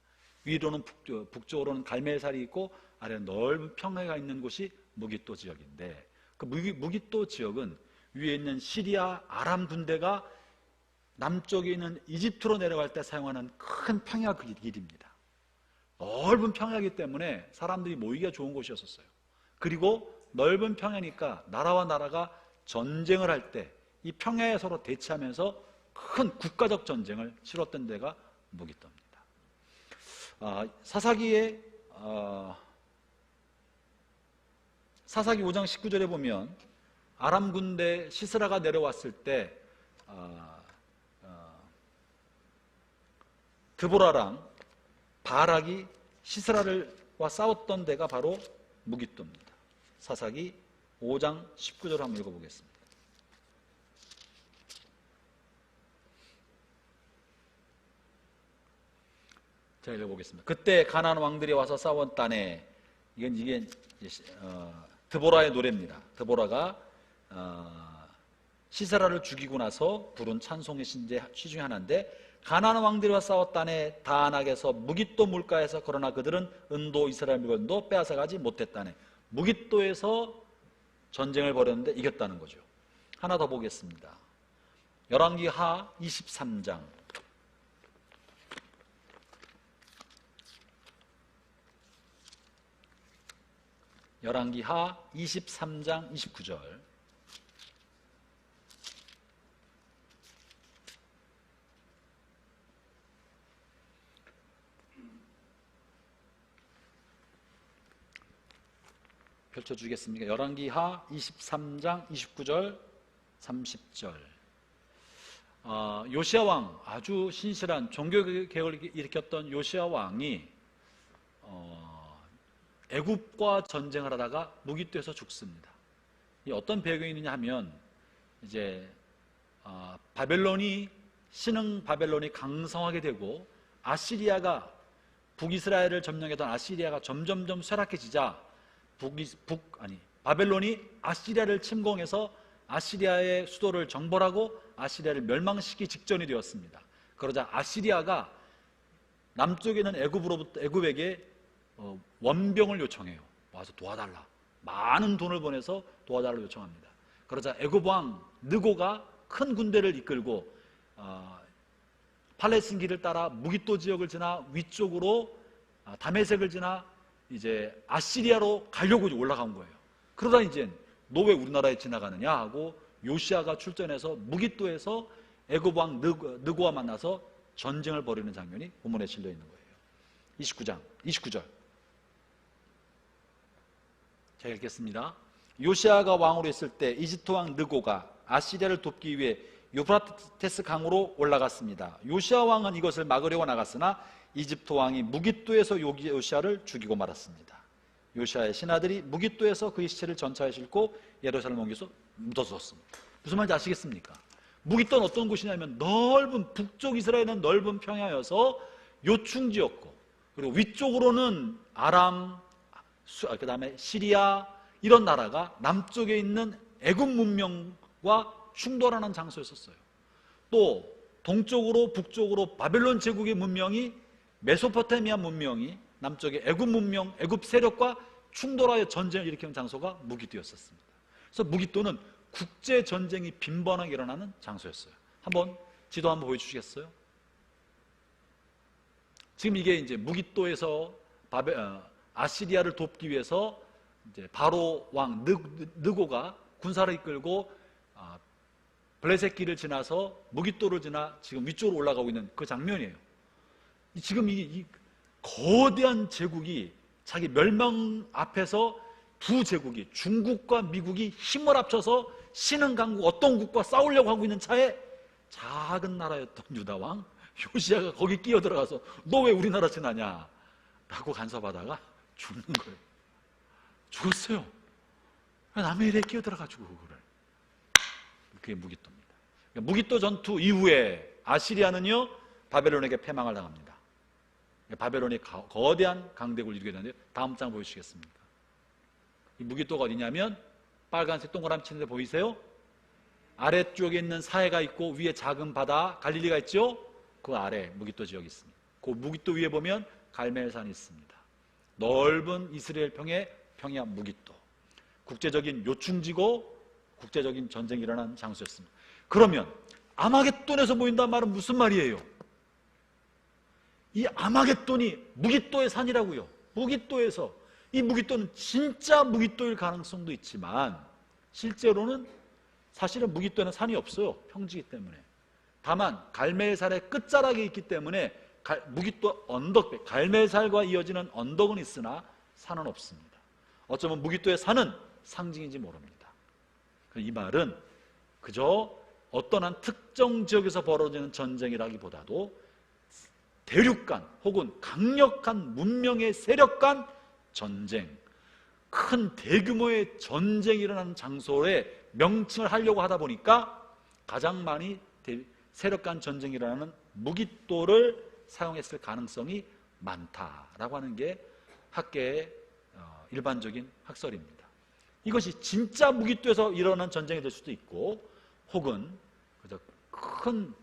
위로는 북쪽으로는 갈멜살이 있고 아래는 넓은 평야가 있는 곳이 무깃도 지역인데, 그 무깃도 지역은 위에 있는 시리아 아람 군대가 남쪽에 있는 이집트로 내려갈 때 사용하는 큰 평야 길입니다. 넓은 평야이기 때문에 사람들이 모이기가 좋은 곳이었어요. 그리고 넓은 평야니까 나라와 나라가 전쟁을 할 때 이 평야에 서로 대치하면서 큰 국가적 전쟁을 치렀던 데가 무깃도입니다. 사사기 5장 19절에 보면 아람 군대 시스라가 내려왔을 때 드보라랑 바락이 시스라와 싸웠던 데가 바로 무깃도입니다. 사사기 5장 19절을 한번 읽어보겠습니다. 제가 읽어보겠습니다. 그때 가나안 왕들이 와서 싸웠다네. 이게 드보라의 노래입니다. 드보라가 시스라를 죽이고 나서 부른 찬송의 시 중에 하나인데, 가나안 왕들과 싸웠다네. 다안악에서 무깃도 물가에서, 그러나 그들은 은도 이스라엘 물건도 빼앗아가지 못했다네. 무깃도에서 전쟁을 벌였는데 이겼다는 거죠. 하나 더 보겠습니다. 열왕기 하 23장. 열왕기하 23장 29절. 펼쳐주겠습니까? 열왕기하 23장 29절 30절. 요시야 왕, 아주 신실한 종교개혁을 일으켰던 요시야 왕이 애굽과 전쟁을 하다가 무기토에서 죽습니다. 이 어떤 배경이 있느냐 하면 이제 신흥 바벨론이 강성하게 되고 아시리아가 북이스라엘을 점령했던 아시리아가 점점점 쇠락해지자 바벨론이 아시리아를 침공해서 아시리아의 수도를 정벌하고 아시리아를 멸망시키기 직전이 되었습니다. 그러자 아시리아가 남쪽에 있는 애굽에게 원병을 요청해요. 와서 도와달라. 많은 돈을 보내서 도와달라고 요청합니다. 그러자 애굽 왕 느고가 큰 군대를 이끌고 팔레스틴 길을 따라 무기토 지역을 지나 위쪽으로 다메섹을 지나 이제 아시리아로 가려고 올라간 거예요. 그러다 이제 너 왜 우리나라에 지나가느냐 하고 요시아가 출전해서 무기토에서 애굽 왕 느고와 만나서 전쟁을 벌이는 장면이 본문에 실려 있는 거예요. 29장 29절 제가 읽겠습니다. 요시아가 왕으로 있을 때 이집트 왕 느고가 아시리아를 돕기 위해 유프라테스 강으로 올라갔습니다. 요시아 왕은 이것을 막으려고 나갔으나 이집트 왕이 무기토에서 요시아를 죽이고 말았습니다. 요시아의 신하들이 무기토에서 그의 시체를 전차에 싣고 예루살렘 옮겨서 묻어두었습니다. 무슨 말인지 아시겠습니까? 무기토는 어떤 곳이냐면 넓은 북쪽 이스라엘은 넓은 평야여서 요충지였고, 그리고 위쪽으로는 아람, 그 다음에 시리아 이런 나라가 남쪽에 있는 애굽 문명과 충돌하는 장소였었어요. 또 동쪽으로 북쪽으로 바벨론 제국의 문명이 메소포타미아 문명이 남쪽의 애굽 문명, 애굽 세력과 충돌하여 전쟁을 일으키는 장소가 무기토였었습니다. 그래서 무기토는 국제 전쟁이 빈번하게 일어나는 장소였어요. 한번 지도 한번 보여주시겠어요? 지금 이게 이제 무기토에서 아시리아를 돕기 위해서 이제 바로 왕 느고가 군사를 이끌고 블레셋길을 지나서 무기토를 지나 지금 위쪽으로 올라가고 있는 그 장면이에요. 지금 이 거대한 제국이 자기 멸망 앞에서 두 제국이 중국과 미국이 힘을 합쳐서 신흥 강국 어떤 국과 싸우려고 하고 있는 차에 작은 나라였던 유다왕 요시아가 거기 끼어 들어가서 너 왜 우리나라 지나냐 라고 간섭하다가 죽는 거예요. 죽었어요. 남의 일에 끼어 들어가지고 그거를. 그게 무기토입니다. 무기토 전투 이후에 아시리아는요 바벨론에게 패망을 당합니다. 바벨론이 거대한 강대국을 이루게 되는데 다음 장 보여주시겠습니까? 이 무기토가 어디냐면 빨간색 동그라미 치는데 보이세요? 아래쪽에 있는 사해가 있고 위에 작은 바다 갈릴리가 있죠? 그 아래 무기토 지역이 있습니다. 그 무기토 위에 보면 갈멜산이 있습니다. 넓은 이스라엘 평야 무기토. 국제적인 요충지고 국제적인 전쟁이 일어난 장소였습니다. 그러면 아마겟돈에서 보인다는 말은 무슨 말이에요? 이 아마겟돈이 무기토의 산이라고요. 무기토에서. 이 무기토는 진짜 무기토일 가능성도 있지만 실제로는 사실은 무기토에는 산이 없어요. 평지이기 때문에. 다만 갈멜살의 끝자락에 있기 때문에 무기토 언덕, 갈멜살과 이어지는 언덕은 있으나 산은 없습니다. 어쩌면 무기토의 산은 상징인지 모릅니다. 이 말은 그저 어떤 한 특정 지역에서 벌어지는 전쟁이라기보다도 대륙 간 혹은 강력한 문명의 세력 간 전쟁, 큰 대규모의 전쟁이 일어나는 장소에 명칭을 하려고 하다 보니까 가장 많이 세력 간 전쟁이 일어나는 무기토를 사용했을 가능성이 많다라고 하는 게 학계의 일반적인 학설입니다. 이것이 진짜 무기토에서 일어난 전쟁이 될 수도 있고 혹은 큰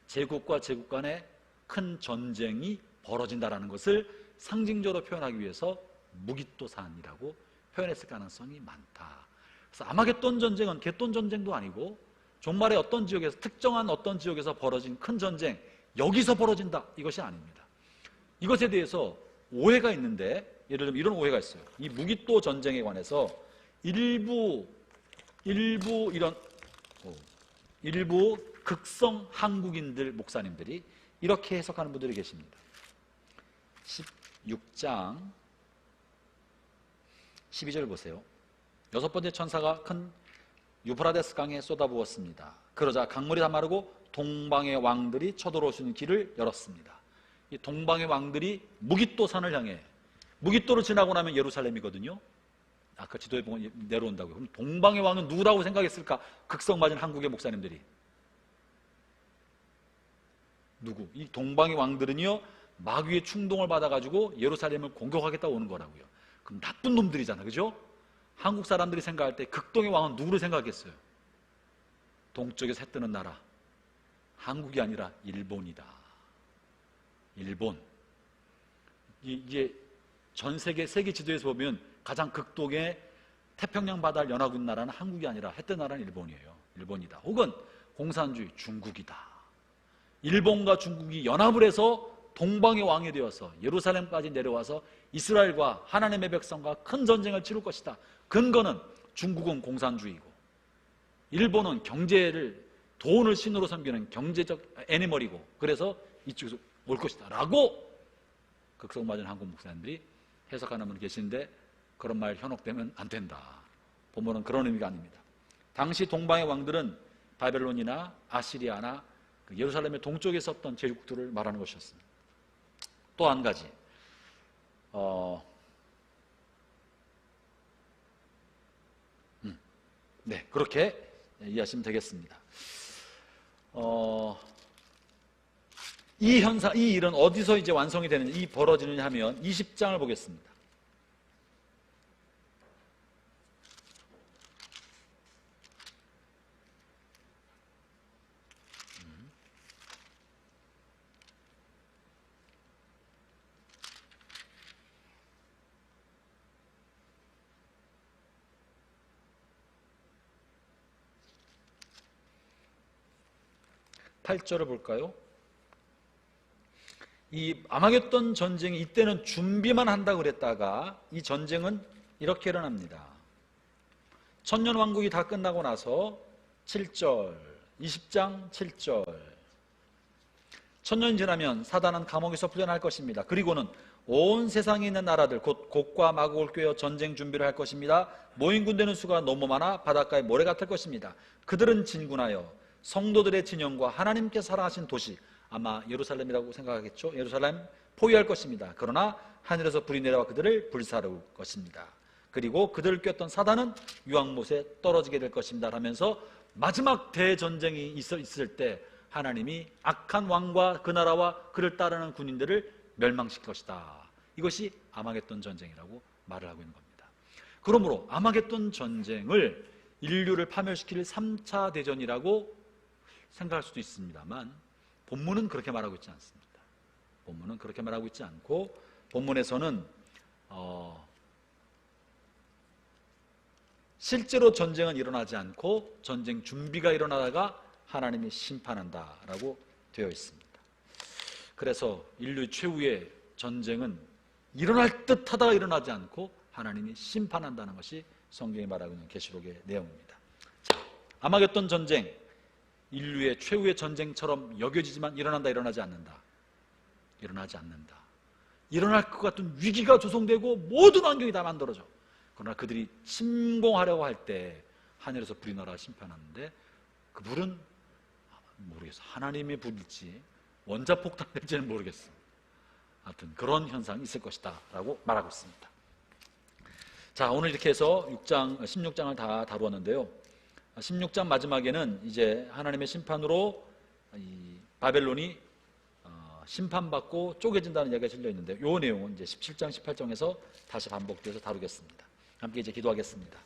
제국과 제국 간의 큰 전쟁이 벌어진다는 것을 상징적으로 표현하기 위해서 무기토산이라고 표현했을 가능성이 많다. 그래서 아마겟돈 전쟁은 겟돈 전쟁도 아니고 종말의 어떤 지역에서 특정한 어떤 지역에서 벌어진 큰 전쟁, 여기서 벌어진다 이것이 아닙니다. 이것에 대해서 오해가 있는데 예를 들면 이런 오해가 있어요. 이 무기또 전쟁에 관해서 일부 극성 한국인들 목사님들이 이렇게 해석하는 분들이 계십니다. 16장 12절 보세요. 여섯 번째 천사가 큰 유프라데스 강에 쏟아부었습니다. 그러자 강물이 다 마르고 동방의 왕들이 쳐들어올 수 있는 길을 열었습니다. 이 동방의 왕들이 무기또 산을 향해, 무기또를 지나고 나면 예루살렘이거든요. 아까 지도에 보면 내려온다고요. 그럼 동방의 왕은 누구라고 생각했을까? 극성 맞은 한국의 목사님들이. 누구? 이 동방의 왕들은요, 마귀의 충동을 받아가지고 예루살렘을 공격하겠다고 오는 거라고요. 그럼 나쁜 놈들이잖아, 그죠? 한국 사람들이 생각할 때 극동의 왕은 누구를 생각했어요? 동쪽에서 해 뜨는 나라, 한국이 아니라 일본이다. 일본. 이게 전 세계 지도에서 보면 가장 극동의 태평양 바다를 연하고 있는 나라는 한국이 아니라 해 뜨는 나라는 일본이에요. 일본이다. 혹은 공산주의 중국이다. 일본과 중국이 연합을 해서 동방의 왕이 되어서 예루살렘까지 내려와서 이스라엘과 하나님의 백성과 큰 전쟁을 치를 것이다. 근거는 중국은 공산주의고 일본은 돈을 신으로 섬기는 경제적 애니멀이고 그래서 이쪽에서 올 것이다 라고 극성맞은 한국 목사님들이 해석하는 분 계시는데 그런 말 현혹되면 안 된다. 본문은 그런 의미가 아닙니다. 당시 동방의 왕들은 바벨론이나 아시리아나 예루살렘의 동쪽에 있었던 제국들을 말하는 것이었습니다. 또 한 가지, 네, 그렇게 이해하시면 되겠습니다. 이 일은 어디서 이제 완성이 되느냐, 벌어지느냐 하면 20장을 보겠습니다. 팔 8절을 볼까요? 이 아마겟돈 전쟁이 이때는 준비만 한다고 그랬다가 이 전쟁은 이렇게 일어납니다. 천년왕국이 다 끝나고 나서 7절, 20장 7절. 천년이 지나면 사단은 감옥에서 풀려날 것입니다. 그리고는 온 세상에 있는 나라들 곧 곡과 마곡을 꿰어 전쟁 준비를 할 것입니다. 모인 군대는 수가 너무 많아 바닷가에 모래 같을 것입니다. 그들은 진군하여 성도들의 진영과 하나님께서 사랑하신 도시, 아마 예루살렘이라고 생각하겠죠. 예루살렘 포위할 것입니다. 그러나 하늘에서 불이 내려와 그들을 불사를 것입니다. 그리고 그들을 꼈던 사단은 유황못에 떨어지게 될 것입니다 하면서 마지막 대전쟁이 있을 때 하나님이 악한 왕과 그 나라와 그를 따르는 군인들을 멸망시킬 것이다. 이것이 아마겟돈 전쟁이라고 말을 하고 있는 겁니다. 그러므로 아마겟돈 전쟁을 인류를 파멸시킬 3차 대전이라고 생각할 수도 있습니다만 본문은 그렇게 말하고 있지 않습니다. 본문은 그렇게 말하고 있지 않고 본문에서는 실제로 전쟁은 일어나지 않고 전쟁 준비가 일어나다가 하나님이 심판한다라고 되어 있습니다. 그래서 인류 최후의 전쟁은 일어날 듯 하다가 일어나지 않고 하나님이 심판한다는 것이 성경이 말하고 있는 계시록의 내용입니다. 자, 아마겟돈 전쟁, 인류의 최후의 전쟁처럼 여겨지지만 일어나지 않는다. 일어나지 않는다. 일어날 것 같은 위기가 조성되고 모든 환경이 다 만들어져. 그러나 그들이 침공하려고 할 때 하늘에서 불이 날아 심판하는데 그 불은 모르겠어. 하나님의 불일지 원자폭탄일지는 모르겠어. 하여튼 그런 현상이 있을 것이다 라고 말하고 있습니다. 자, 오늘 이렇게 해서 16장을 다 다루었는데요. 16장 마지막에는 이제 하나님의 심판으로 이 바벨론이 심판받고 쪼개진다는 이야기가 실려 있는데 이 내용은 이제 17장, 18장에서 다시 반복돼서 다루겠습니다. 함께 이제 기도하겠습니다.